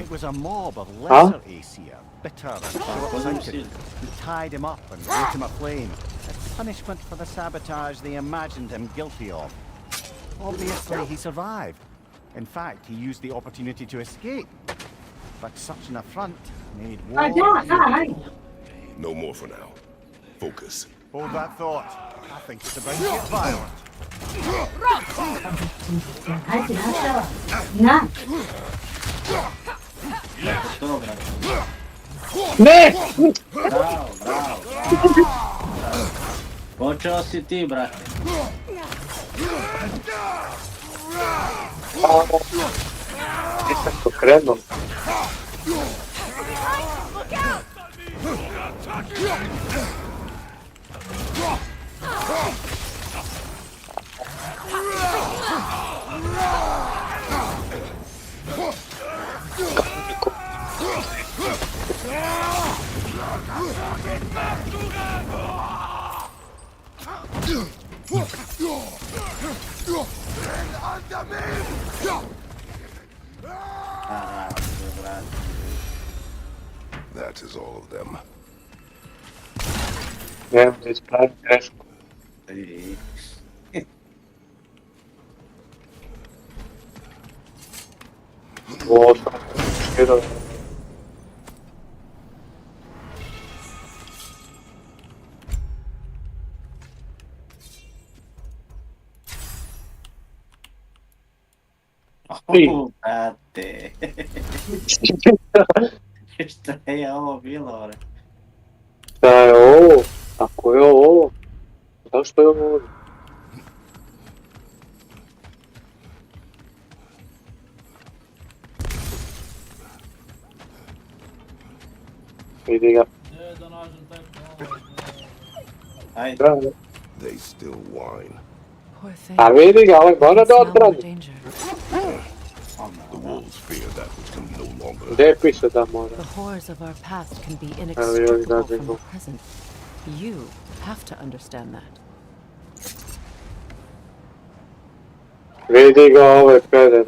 It was a mob of lesser Aesir, bitter and short-sighted, who tied him up and lit him aflame as punishment for the sabotage they imagined him guilty of. Obviously, he survived. In fact, he used the opportunity to escape. But such an affront made war. No more for now. Focus. Hold that thought. I think it's about to get violent. To, brate. Ne! Bravo, bravo, bravo. Počeo si ti, brate. Nisam to krenuo. That is all of them. Nemam da ispravim grešku. Ovo sam širao. Brate. Šta je ovo bilo, bre? Šta je ovo? Ako je ovo? Zašto je ovo ovdje? Vidi ga. Ajde. They still whine. A vidi ga, ovaj mora da odbrani. The wolves fear that which can no longer. Gdje piše da mora? The horrors of our past can be inextricable from the present. You have to understand that. Vidi ga, ovaj peder.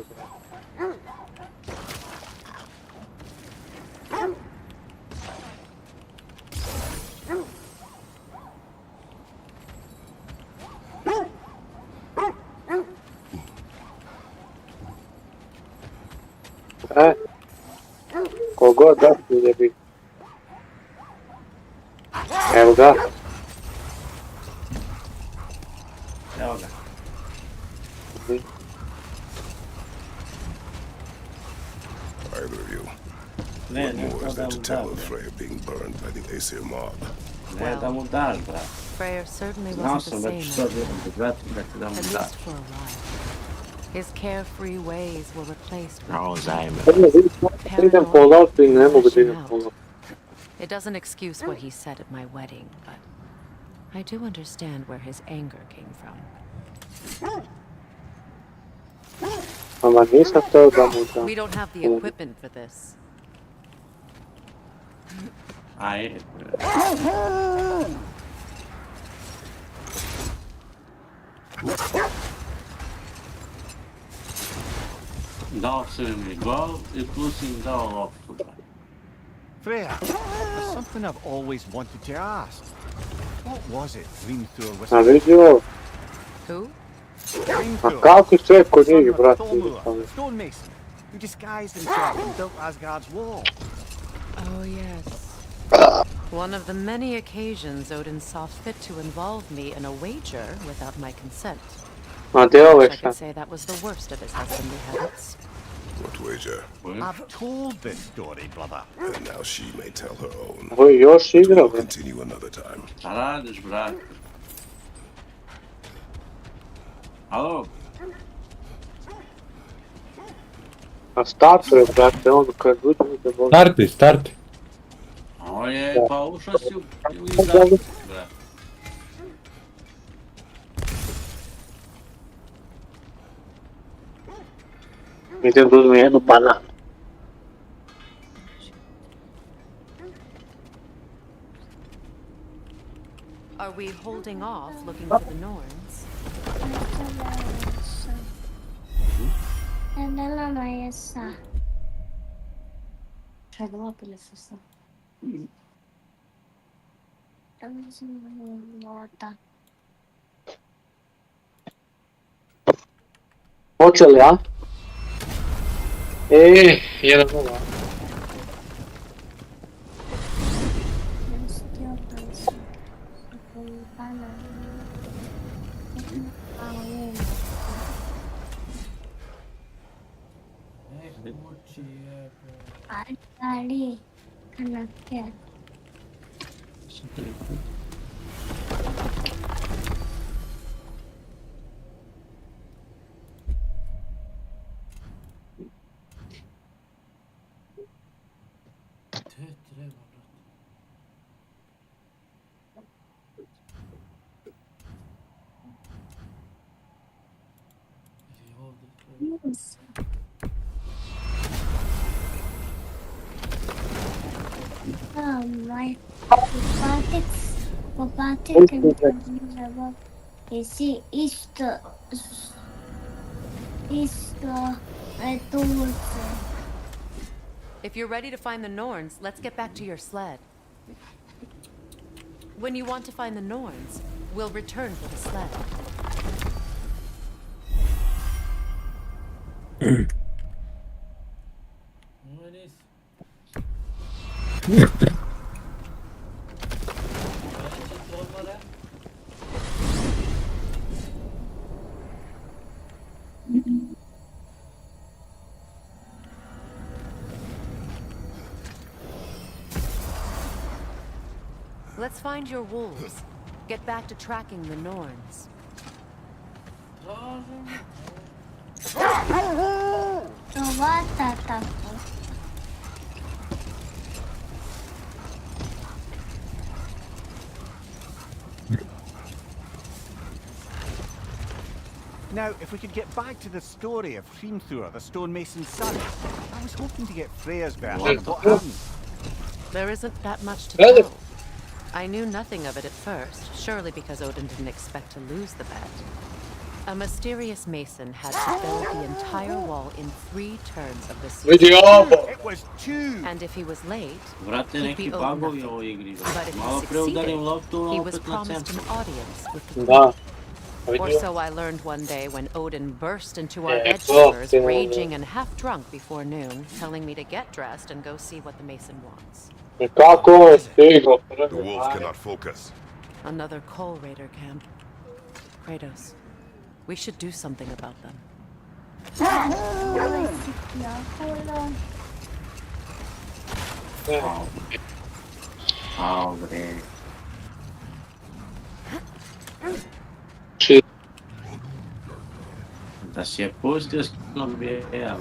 Kogod da je bi. Evo ga. Evo ga. Either of you. Ne, What ne, more is da there to mu tell dam. of Freya being burned by the Aesir mob? Ne, da mu daš, brate. Freyr certainly Znao wasn't sam the da ću same. sad jedan da vratim da ti da mu At daš. least for a while. His carefree ways were replaced with Bravo, zajme. Idem po lotu i ne mogu da idem po lotu. It doesn't excuse what he said at my wedding, but I do understand where his anger came from. Ama nisam teo da mu dam. We don't have the equipment for this. Ajde. Dao si mi gol i plus im dao loptu. Freya, there's something I've always wanted to ask. What was it Hrimthur was... A vidi ovo. Who? A kako sve kod njih, brate? Stonemason, who disguised himself and built Asgard's wall. Oh, yes. One of the many occasions Odin saw fit to involve me in a wager without my consent. Ma gdje ovo I je could šta? say that was the worst of his husbandly habits. What wager? I've told this story, brother. And now she may tell her own. Ovo je još igra, We'll bre. continue another time. Šta radiš, brate? Alo? A startuje, brate, on kad uzmite vodu. Starti. Ovo je, pa ušao si u izdavku, brate. Idem da uzmem jednu bananu. Are we holding off looking for the Norns? Hoće li, a? 1-0. Ali, kanake. My robotic and is If you're ready to find the Norns, let's get back to your sled. When you want to find the Norns, we'll return for the sled. Let's find your wolves. Get back to tracking the Norns. Now, if we could get back to the story of Hrimthur, the stonemason's son, I was hoping to get Freya's version of what happened. There isn't that much to tell. I knew nothing of it at first, surely because Odin didn't expect to lose the bet. A mysterious mason had to build the entire wall in 3 turns of the season. It was 2! And if he was late, Vrate, he'd neki be owed bagovi nothing. u ovoj igri. But if Malo he pre udarim succeeded, loptu, he opet was na promised an centru. audience with the Da. Or Vidio. so I learned one day when Odin burst into our Yeah, edge chambers, cool. raging and half drunk before noon, telling me to get dressed and go see what the mason wants. Kako je stigao The prvi wolves dan. cannot focus. Another coal raider camp. Kratos, we should do something about them. Ao, bre. Da si je pustio s kinom bijel.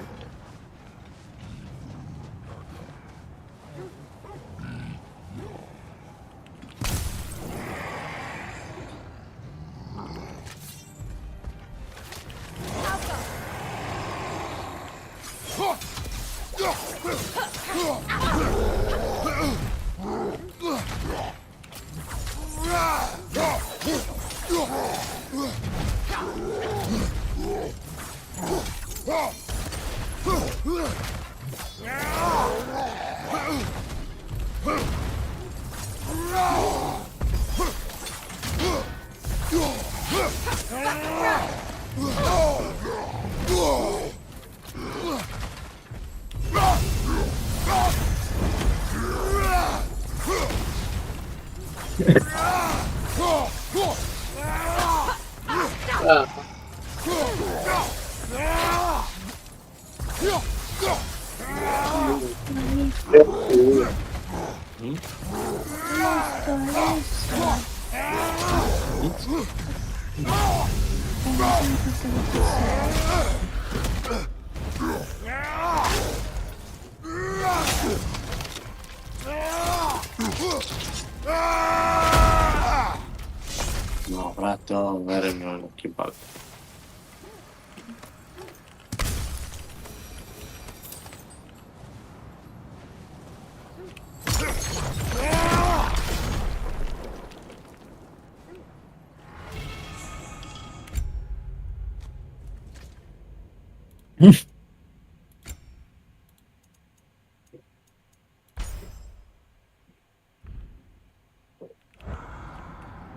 No, brate, ovo verem je neki bug.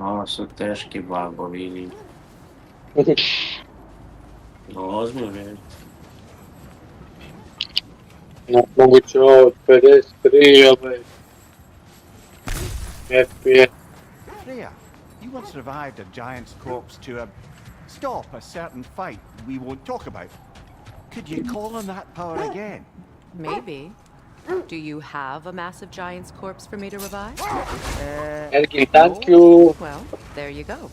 Ovo su teški bugovi. Ozbiljno je. Moguće od 53, ali... FPS. Freya, you once revived a giant's corpse to stop a certain fight we won't talk about. Could you call on that power again? Maybe. Do you have a massive giant's corpse for me to revive? Elgin, thank you. Well, there you go.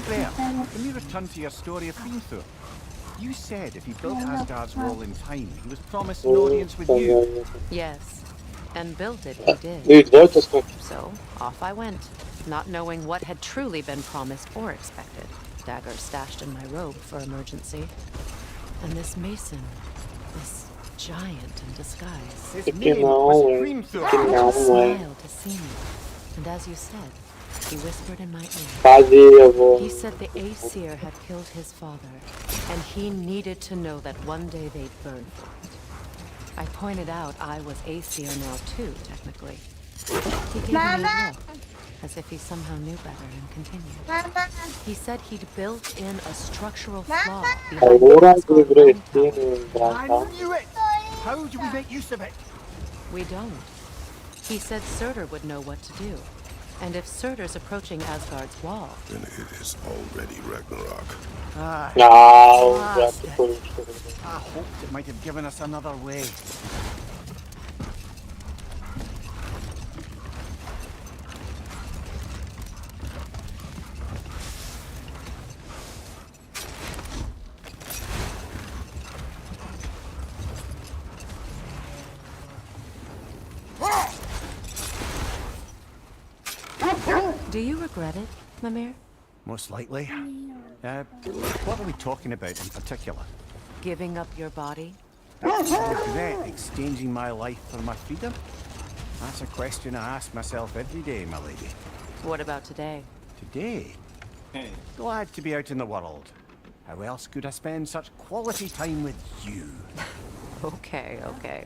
Freya, can we return to your story of Hrimthur? You said if he built Asgard's wall in time, he was promised an audience with you. Yes. And built it he did. So, off I went, not knowing what had truly been promised or expected. dagger stashed in my robe for emergency. And this mason, this giant in disguise. His name was Creamthorpe. Just smiled to see me. And as you said, he whispered in my ear. He said the Aesir had killed his father, and he needed to know that one day they'd burn for it. I pointed out I was Aesir now too, technically. He gave me a look, as if he somehow knew better, and continued. He said he'd built in a structural flaw behind Asgard Long Tower. I knew it! How do we make use of it? We don't. He said Surtur would know what to do. And if Surtur's approaching Asgard's wall... Then it is already Ragnarok. I hoped it might have given us another way. Do you regret it, Mimir? Most likely. What are we talking about in particular? Giving up your body? Regret exchanging my life for my freedom? That's a question I ask myself every day, my lady. What about today? Today? Glad to be out in the world. How else could I spend such quality time with you? Okay, okay.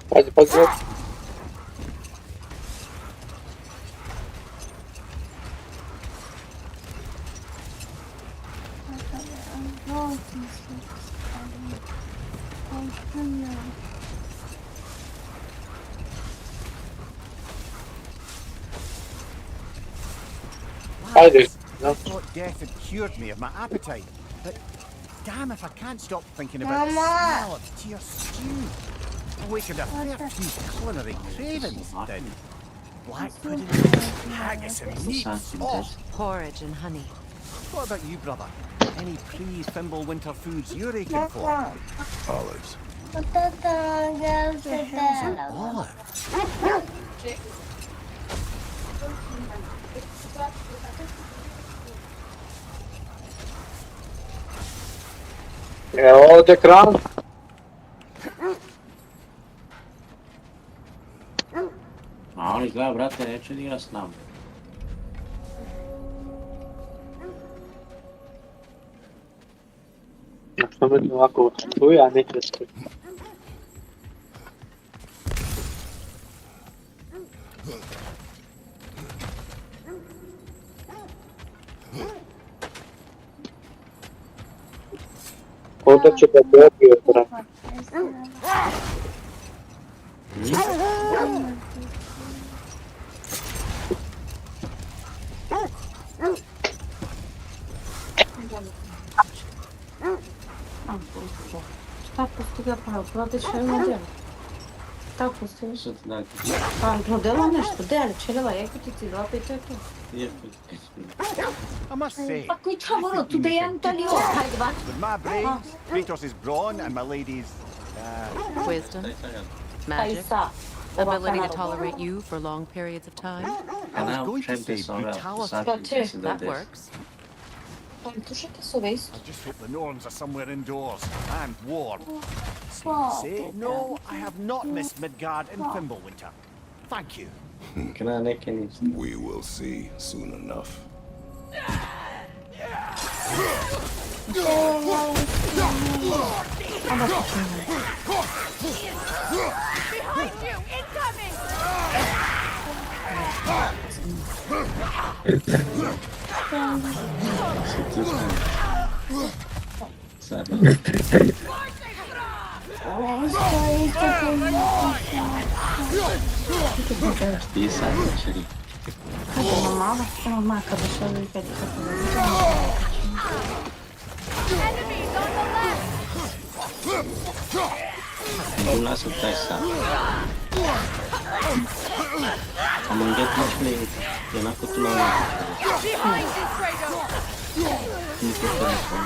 Pode fazer. I thought death had cured me of my appetite, but damn if I can't stop thinking about the smell of tear stew. Awakened a fair few culinary cravings, did. Black pudding, haggis and meat. Oh, porridge and honey. What about you, brother? Any pre-Thimble winter foods you're aching for? Olives. The hell's an olive? Oh, the crown. A on izgleda, brate, neće da igra s nama. Što me ovako čuje, a neće se. Onda će da dobije, brate. Šta postiga pravo? Platiš jedno djelo. Šta postigaš? Pa, modelo nešto, deli, čeleva, ekutici, rope i to je to. I must say, Pa koji čavolo, tu da jedan talio, hajde va. with my brains, Kratos' brawn, and my lady's, Wisdom? Magic? Ability to tolerate you for long periods of time? I was going to say brutality. That works. I just hope the Norns are somewhere indoors and warm. Say, no, I have not missed Midgard in Fimbulwinter. Thank you. We will see soon enough. Behind you! Incoming! Sad. Ti sad večeri. Kada mama, samo maka da što vi kad Mula sa testa. Manggit mo siya yan ako tulungan. Hindi ko telefon.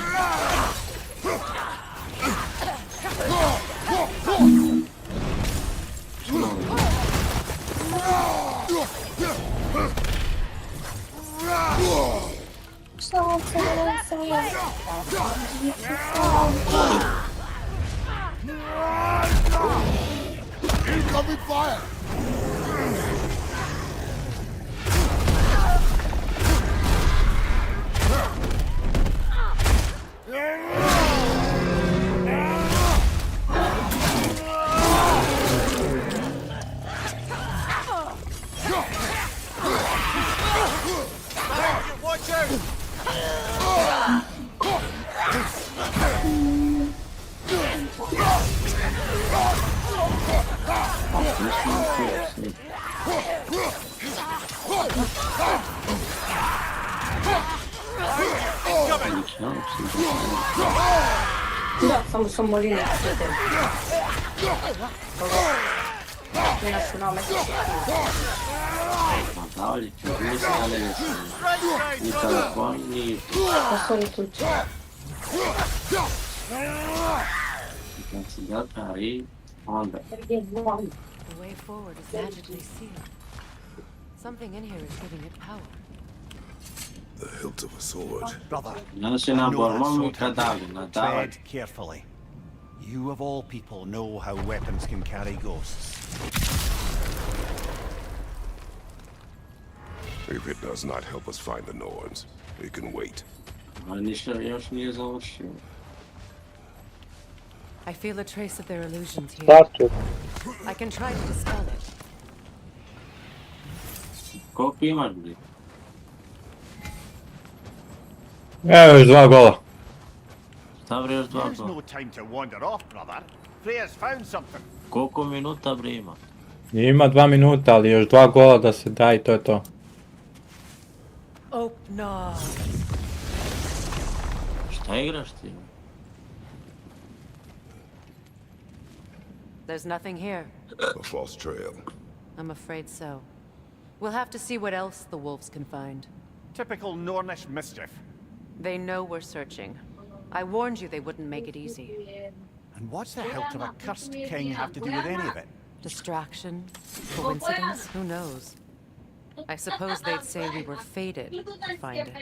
Incoming fire! Watch out! Da, samo sam molina sredem. Mina su na mesto. Olha, que ni telefon, ni... Posoli tuđe. Intensidad aí, onda. The way forward is magically sealed. Something in here is giving it power. The hilt of a sword. Brother, Não se I know enamorou, that meu cadáver, sword. Natal. Tread carefully. You of all people know how weapons can carry ghosts. If it does not help us find the Norns, it can wait. I feel a trace of their illusions here. Starczy. I can try to dispel it. Koliko imaš gdje? Evo još 2 gola. Šta bre još 2 There's gola? no time to wander off, brother. Freya's found something. Koliko minuta bre ima? Ima 2 minuta, ali još 2 gola da se da i to je to. Oh, no. Šta igraš ti? There's nothing here. A false trail. I'm afraid so. We'll have to see what else the wolves can find. Typical Nornish mischief. They know we're searching. I warned you they wouldn't make it easy. And what's the hilt of a cursed king have to do with any of it? Distraction? Coincidence? Who knows? I suppose they'd say we were fated to find it.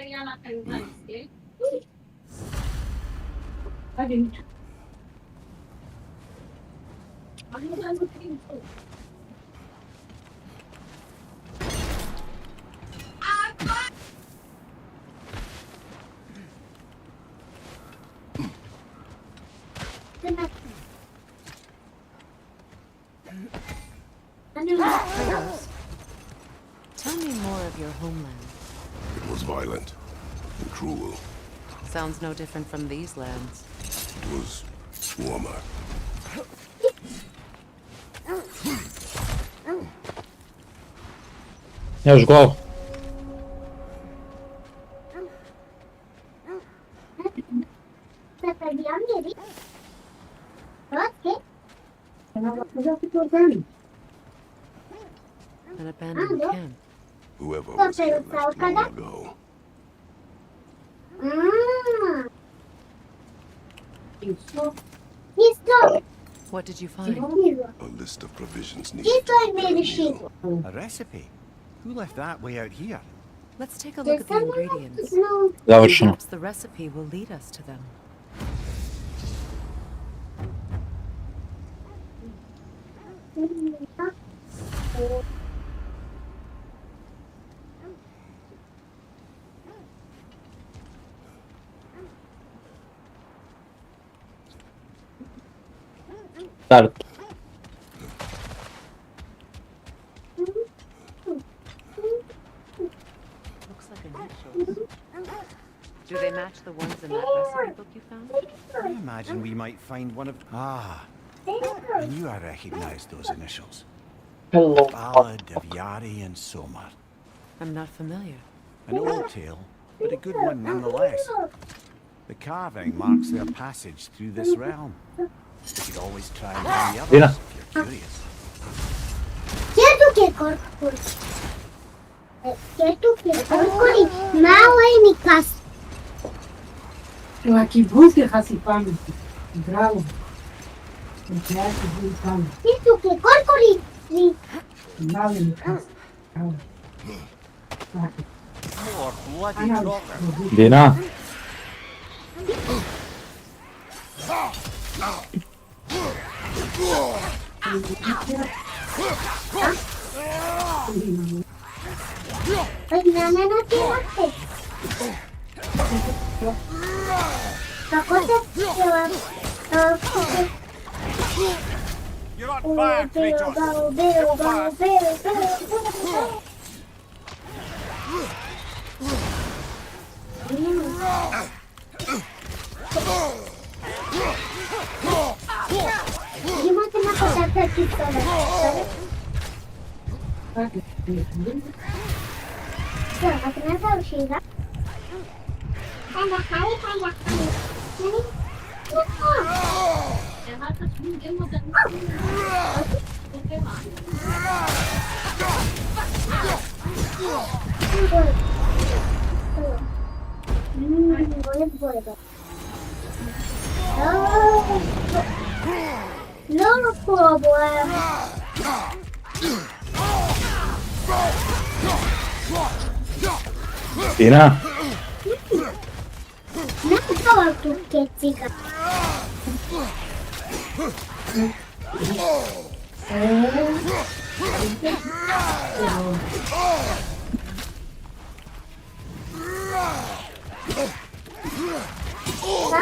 Kratos, tell me more of your homeland. It was violent and cruel. Sounds no different from these lands. It was warmer. Još gol. An abandoned camp. Whoever was here left long ago. What did you find? A list of provisions needed to prepare a meal. A recipe? Who left that way out here? Let's take a look at the ingredients. Završeno. Perhaps the recipe will lead us to them. Start. Looks like initials. Do they match the ones in the recipe book you found? I imagine we might find one of... Ah, I knew I recognized those initials. Hello. Ballad of Yari and Somar. I'm not familiar. An old tale, but a good one nonetheless. The carving marks their passage through this realm. You could always try and find the others if you're curious. Aqui busca racipame. Bravo. Isso que corcori. Bravo mi casa. More bloody trotter. Dina. You're on fire, Kratos. Triple fire. No problem. Dina. No tu che zica.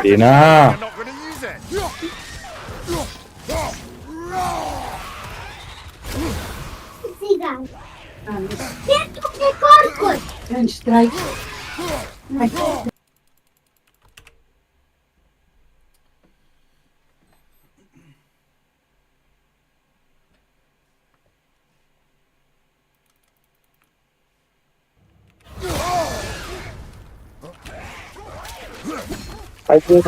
Dina. You're not going to use it. Ziga. Che tu che corpo. Non strike. I think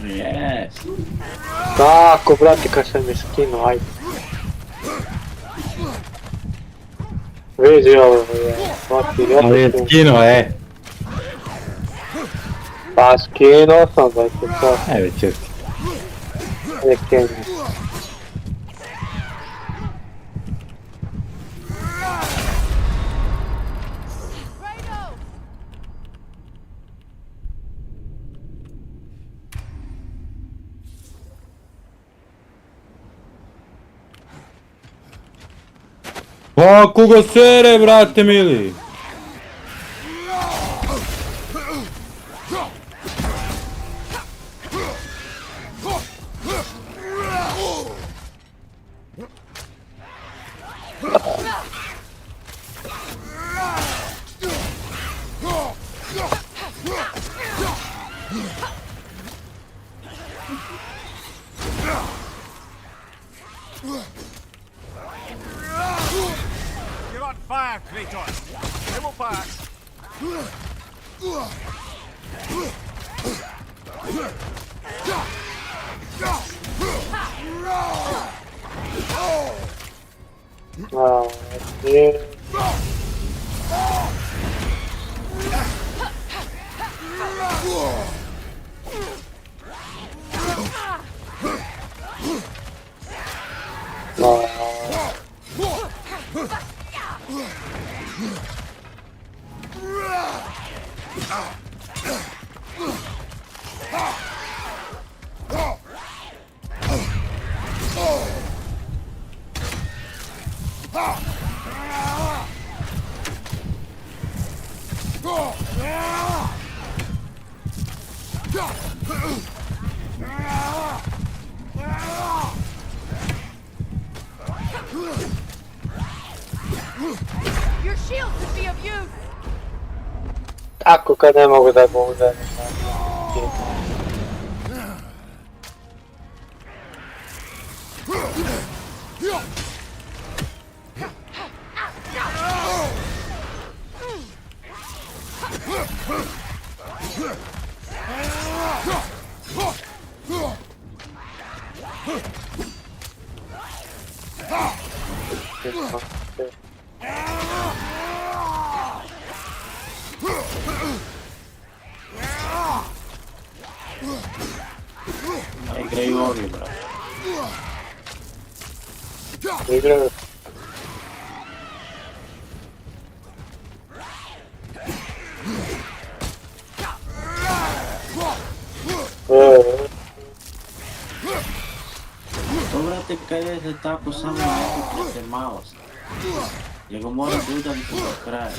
Yes. Tako, brate, kad sam je skinuo, ajde. Vidi ovo, Ali je skinuo, Pa skinuo sam, brate, to. Ajde, čuti. Je kenja. Pa, koga sere, brate mili? You're on fire, Kratos. Triple fire. Your shield could be of use. Tako kad ne mogu da ga udarim. Ai grei ovi, bro. Igra. Dobra te kaj je tako samo nekaj malo. Njega mora da udariti do kraja.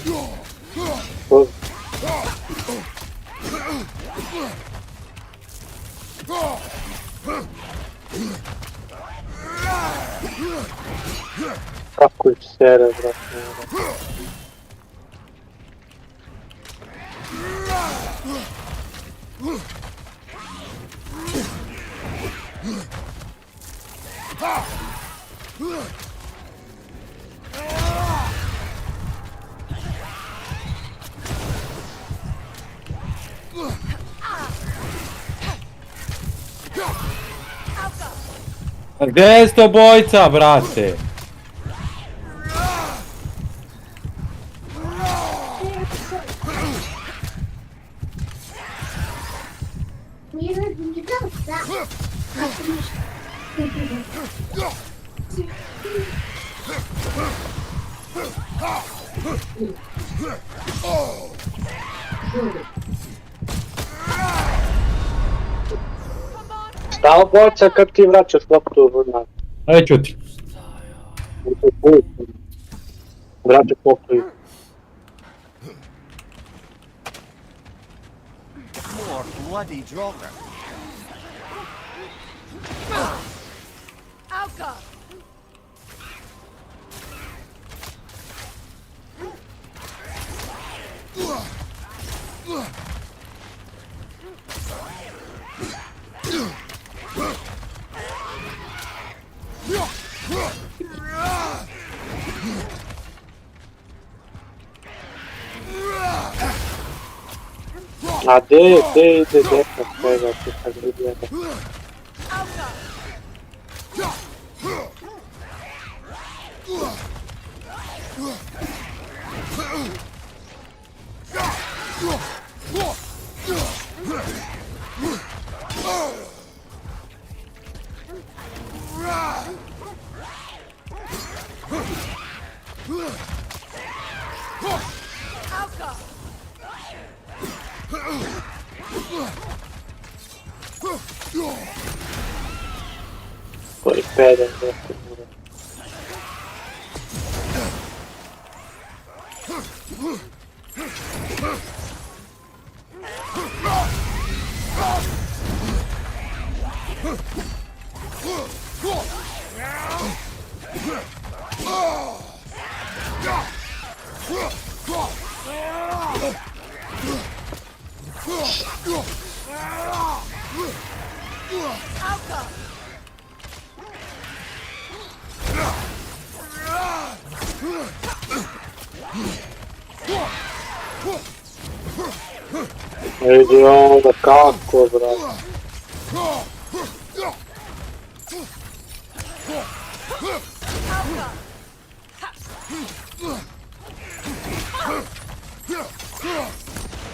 Kako ih sere, brate. A gdje je sto bojca, brate? Šta boca kad ti vraćaš loptu u nas? Neću ti. Vraćaš loptu. More bloody Draugr. Alka! A gdje ide desna svega, ti sad vidio. Koji peden, brate. Vidi onda kako, brate.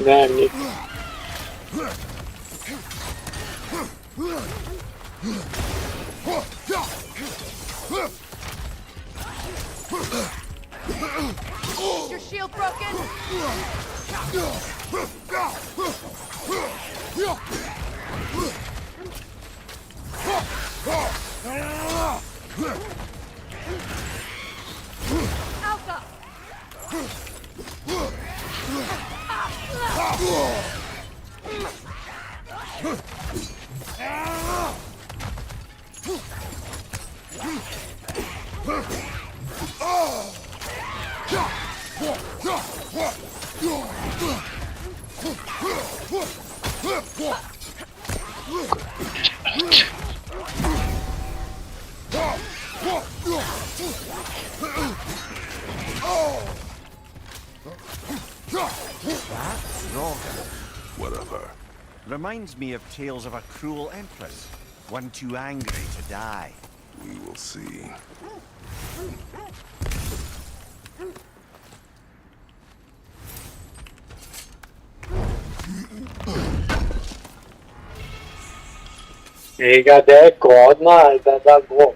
Ne, nik. Is your shield broken? Alka! Whatever. Reminds me of tales of a cruel empress, one too angry to die. We will see. Figa, det är kodna, det där går.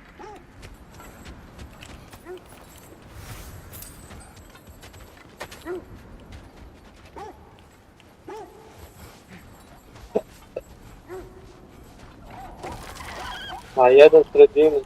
A jedan sredinu.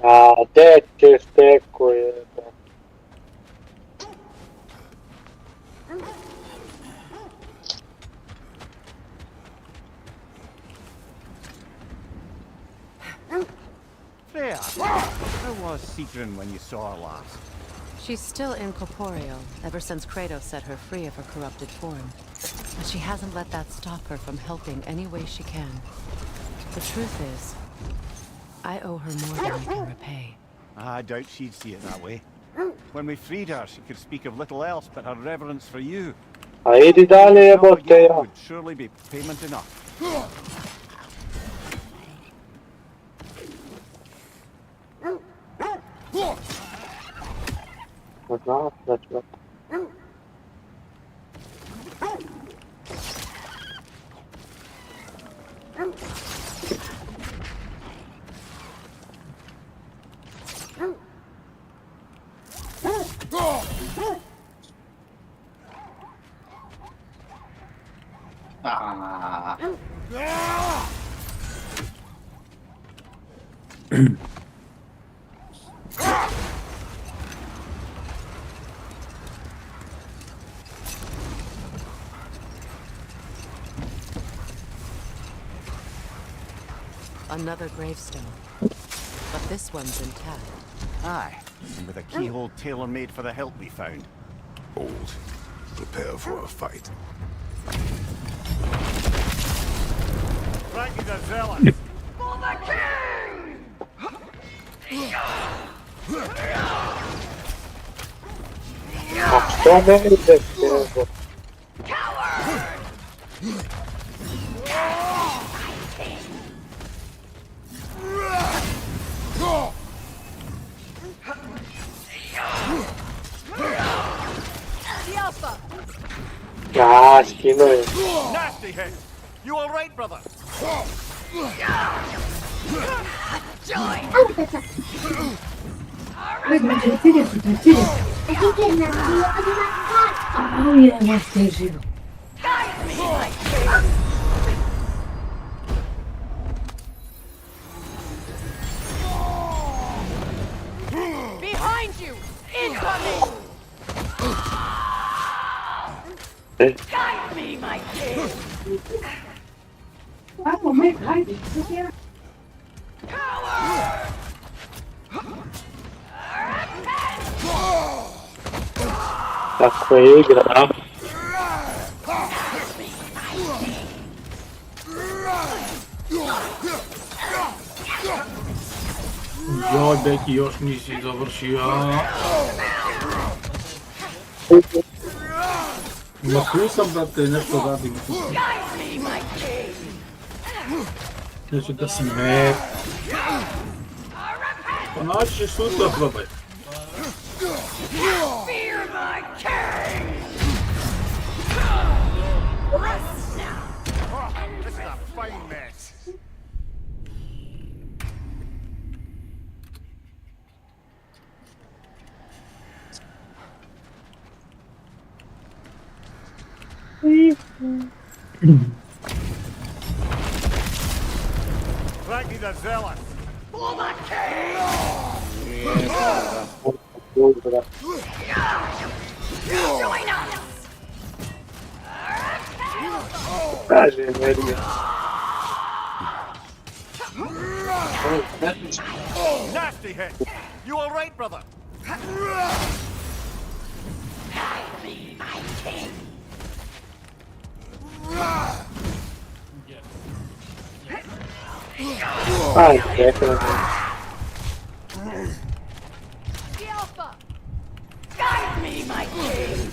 A, gde će stekuje? Freya, how was Sigrun when you saw her last? She's still incorporeal, ever since Kratos set her free of her corrupted form. But she hasn't let that stop her from helping any way she can. The truth is, I owe her more than I can repay. I doubt she'd see it that way. When we freed her, she could speak of little else but her reverence for you. Ajde dalje jebote ja. Would surely be payment enough. Znam, znači da. Another gravestone. But this one's intact. Aye, and with a keyhole tailor-made for the hilt we found. Hold. Prepare for a fight. Frankie the Zealot! For the king! A što ne ide jebo? Ja, skino je. Nasty head! You all right, brother? Behind you! Incoming! Guide me, my king! Power! Tako je igra. Joj, Beki, još nisi završio. Ma tu sam da te nešto radim. Neću da se me... Naći sustav probaj. Fear my king! Rest now! Oh, this is a fine mess. Frankie the Zealous. For the king! Join us! Nasty hit. You all right, brother? Be my king! The Alpha! Guide me, my king!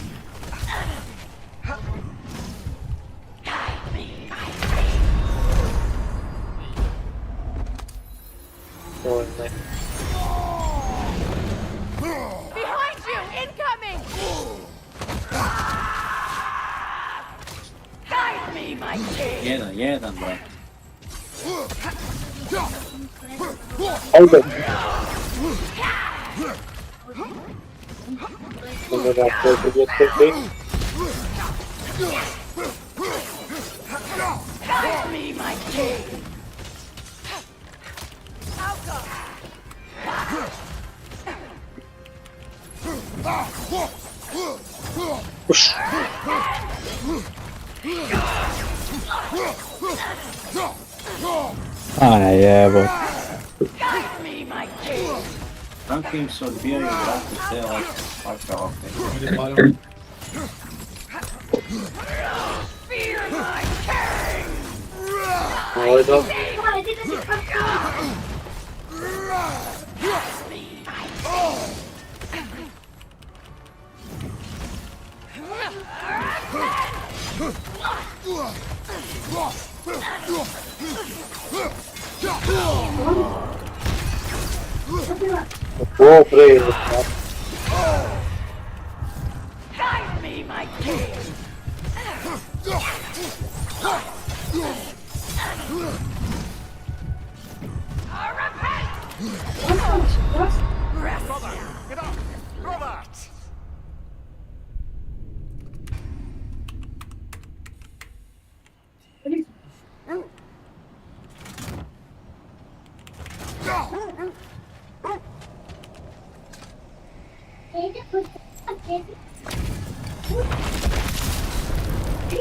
Guide me, my king! Behind you! Incoming! Guide me, my king! Jedan, bro. Guide me, my king! Aj, evo. Guide me, my king! Franki im se odbijaju vrati cijela parka ovdje. Fear my king! Ovo je dobro. Ovo pre. Guide me, my king! Brother, get up! Brother!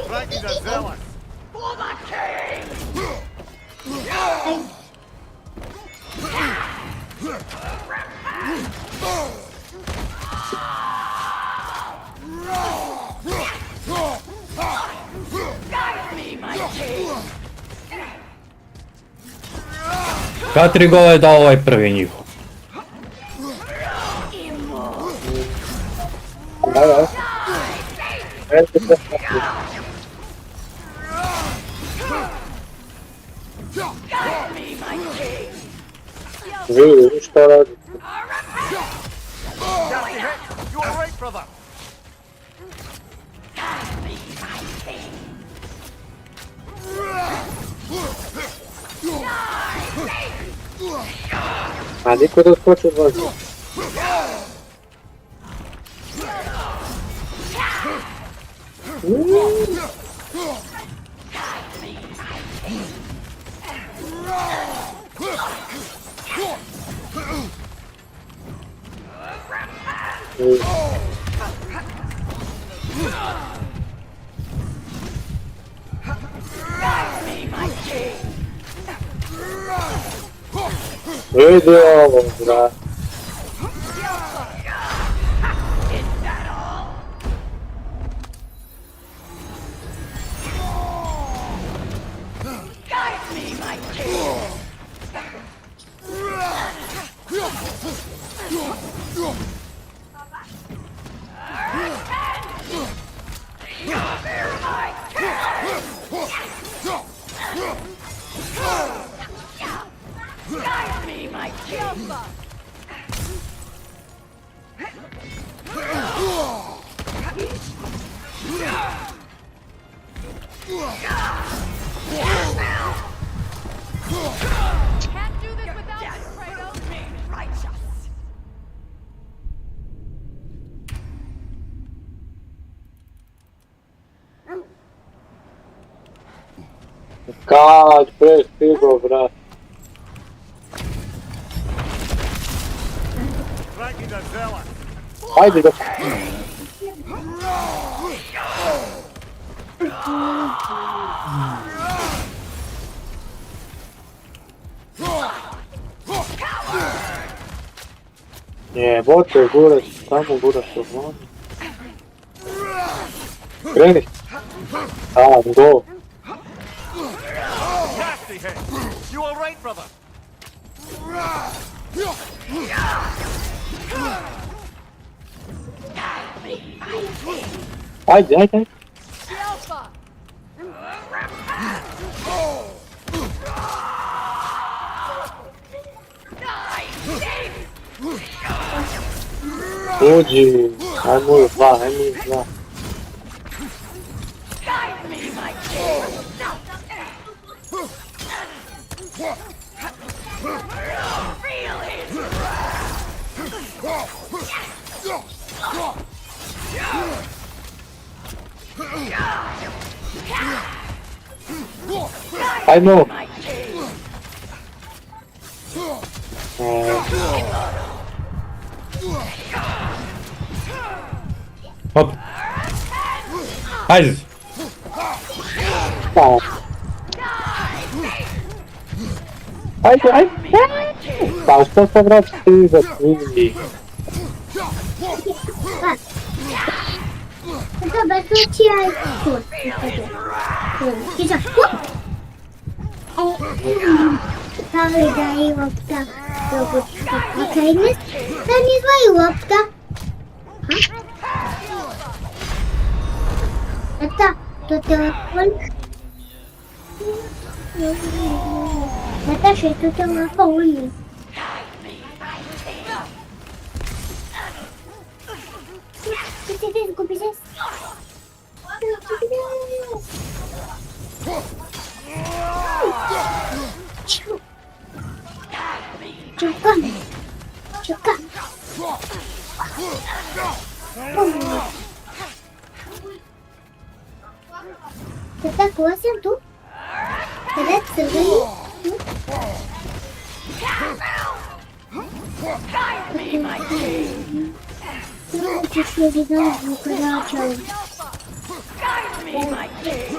Frankie the Zealous. For the king! Guide me, my king! Katri gole da ovaj prvi njihov. Guide me, my king! Vidi, šta radi? Nasty hit. You all right, brother? Guide me, my king! A niko da skoči od vas. Guide me, my king! Vidi ovo, bra. Is that all? Guide me, my king! Fear my king! Guide me, my king! God, pre stigo, brat. Ajde da... Jebote, guraš, samo guraš to vani. Kreni. Go. Nasty hit. You all right, brother? Ajde, ajde, ajde. Alpha. Uđi, ajmo ih dva, ajmo ih dva. Guide me, my king. Feel his Ajmo. Hop. Ajde. Ajde, ajde. Pa što se vrat stiga, vidi. Dobra, to ci ja Kisah Kalau dari waktu robot kindness, kan is why waktu. Ata, to telepon. Ata, itu telepon. Gue bisa. Cukup. Cukup. Kita kuas yang tuh. Kita sendiri. Just really don't look at you. Guide me, my king.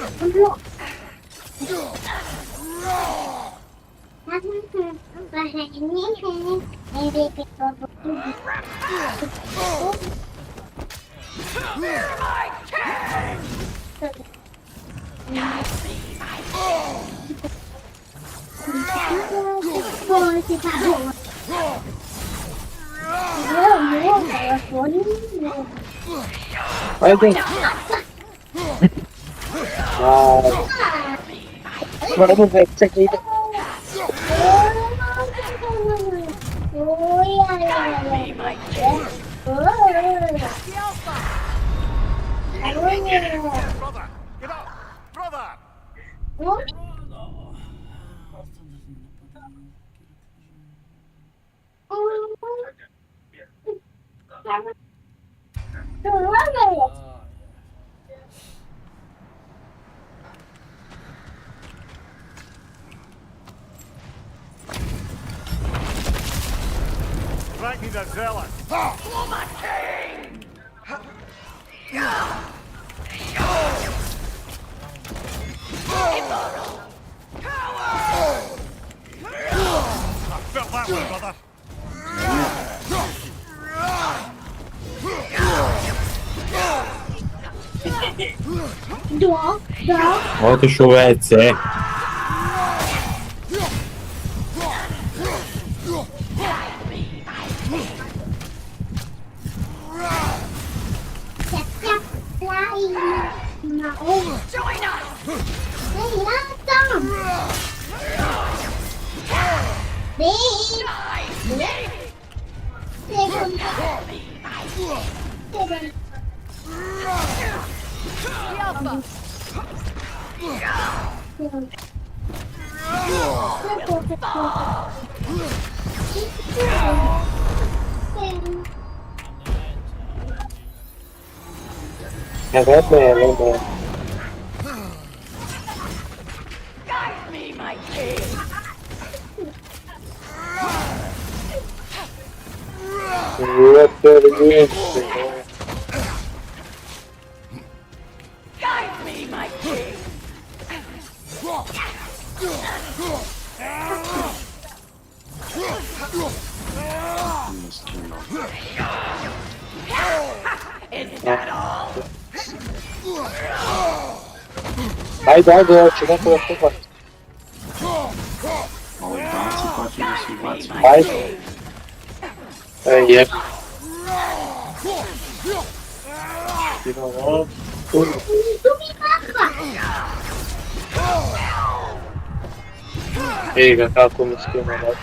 Ajde. Moramo već, čekaj, ide. Brother, get up! Brother! Frankie the Zealot! For my king! Immoral! Coward! I felt that one, brother! Otiš u WC. Join us! Alpha! Ja, vet me, Guide Guide me, my king. Is that all? Ajde, hoću nekoga pohvatiti. Ovo baci, pa ću da se baci. Ajde. Jeb. Idemo. Ej ga kako mi skima dati.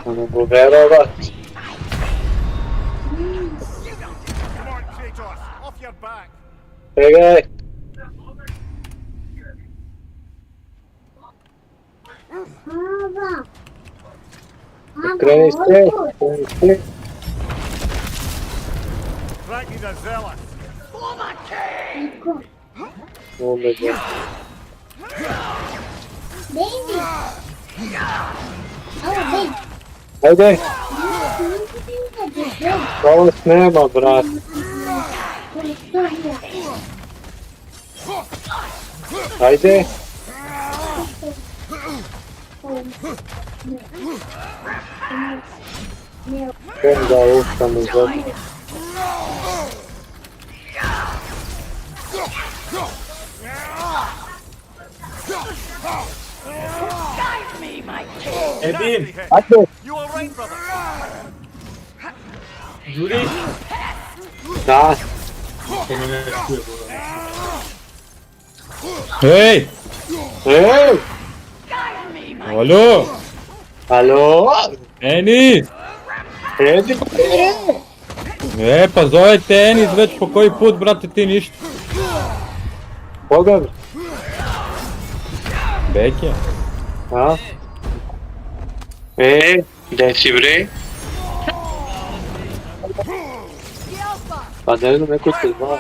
Ne mogu verovat. Pegaj. Kreni se, kreni se. Omega. Ajde. Ovo snema, brat. Ajde. Kreni da ustanu zemlju. Guide me, my king. Ebin, Ajde. You all right, brother? Juri. Da. To me ne čuje, bro. Ej! Ej! Guide me, my Alo! Alo? Enis! Redi Pa zove te Enis već po koji put, brate, ti ništa. Koga bi? Beke? A? Gdje si bre? Pa ne znam, neko te zna.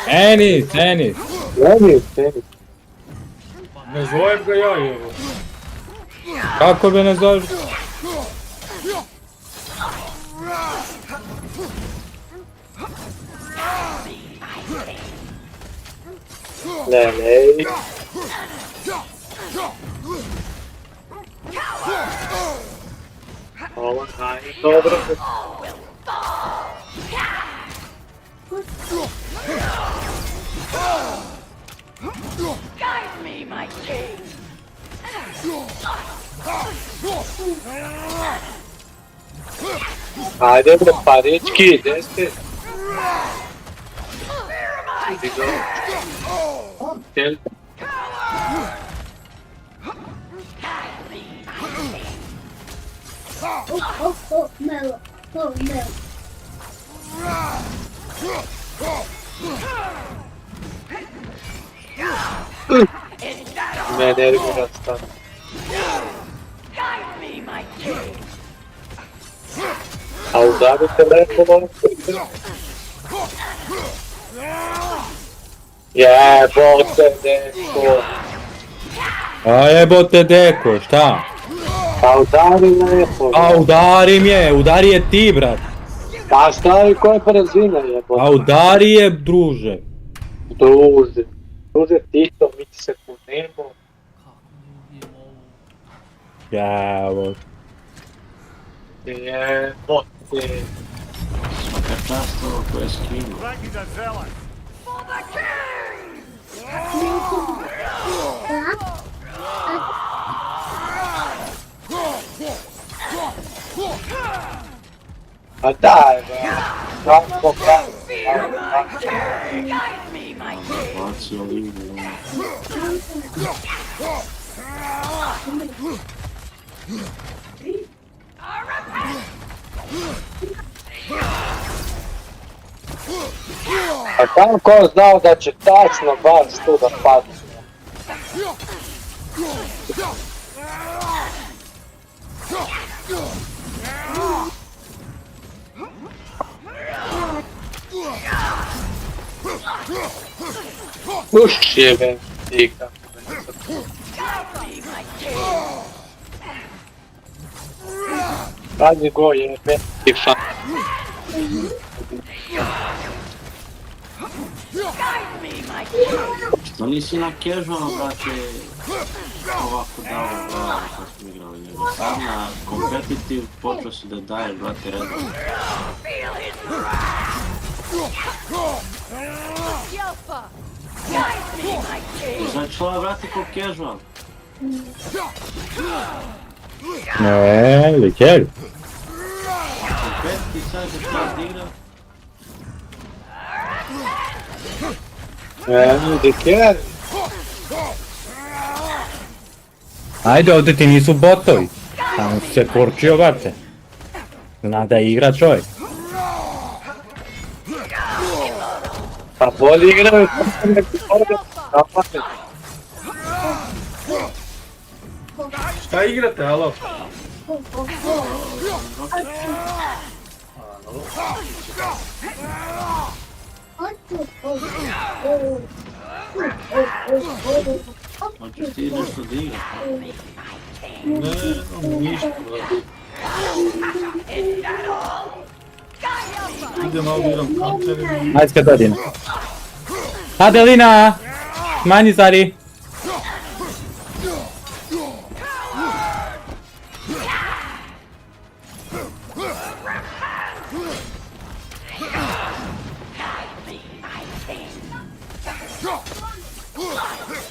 Enis! Enis. Ne zovem ga ja, evo. Kako bi ne zoveš? Ne. Ovo nije dobro. Guide me, my king. Ajde bre, parički, gdje ste? Tel. Ne nervira stan. Guide me, my king. A udari telefonom. Jebote, deko. A jebote deko, šta? A udari lepo. A udari je, udari je ti, brat. Pa šta je koja brzina jebote? A udari je, druže. Druže Tito, mi ti se kunemo. Jebote. Jebote. Svaka čast ovo koje skinu. For the king! A daj, bravo, bravo. Guide me, my king. Baci olivu. A kako znao da će tačno baš tu da padne? Uš jebe, tika. Pazi go jebe. Ti fa. Što nisi na casual, brate, ovako dao pravo kad smo igrali, nego sam na competitive počeo si da daje, brate, redom. Začela, brate, ko casual. Ne, liker. Competitive sad kad treba da igra. Diker. Ajde, ovdje ti nisu botovi. Tamo si se korčio, brate. Zna da igra čovjek. Pa bolje igraju kako neki organ. Napate. Šta igrate, alo? Hoćeš ti nešto da igra? Ne, ništa. Idem ovdje igram kamper. Ajde kad dođem. Adelina! Manji stari.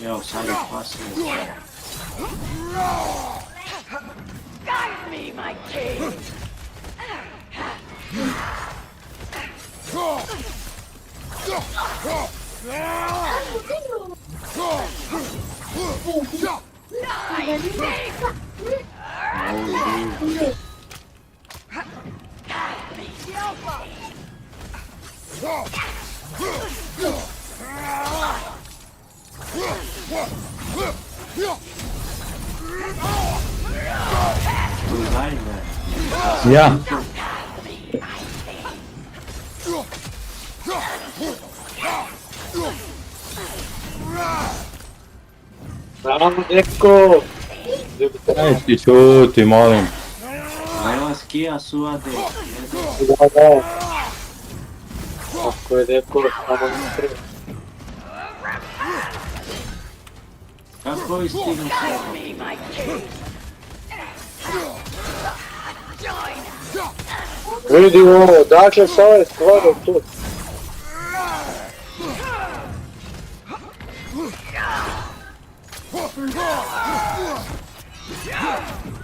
Evo, sad je pasivno. Guide me, my king! Ja. Bravo, dečko! Aj ti šuti, molim. Evo skija suvade. Da. Ako je dečko, samo ne treba. Kako vi stignu sada? Vidi ovo, dakle s ove stvore tu.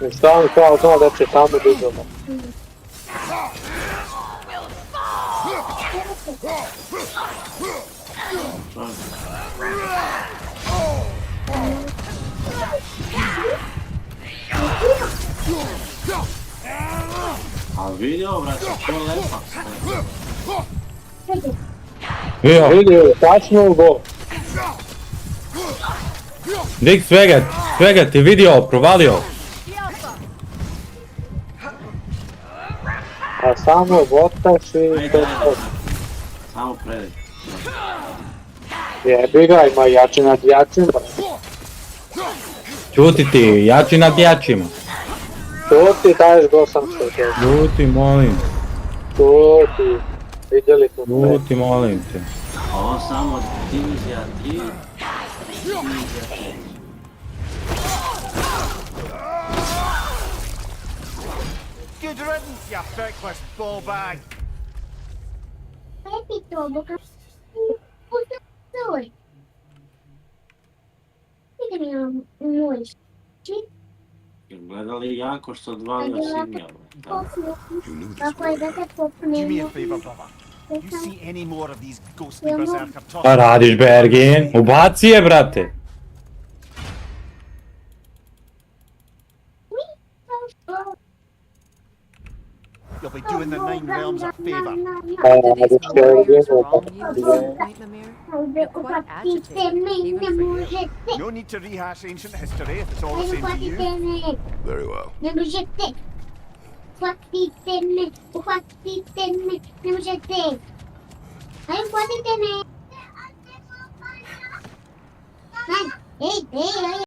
I sam kao to da će tamo vidimo. A vidio, brate, to je lepak. Vidio. Tačno u go. Dik svega ti vidio, provalio. A samo botaš i to je to. Samo predi. Jebi ga, ima jači nad jačima. Čuti ti, jači nad jačima. Čuti, daješ go sam što je. Čuti, molim. Čuti. Vidjeli smo sve. Čuti, molim te. Ovo samo divizija 3. Divizija 4. Good riddance, you feckless ball bag. Gledali jako što odvalio Simija. Do me a favor, brother. You see any more of these ghostly berserker Pa talking? radiš, Bergin? Ubaci je, brate. You'll be doing the Nine Realms a favor. No need to rehash ancient history if it's all the same to you. Very well. Hey,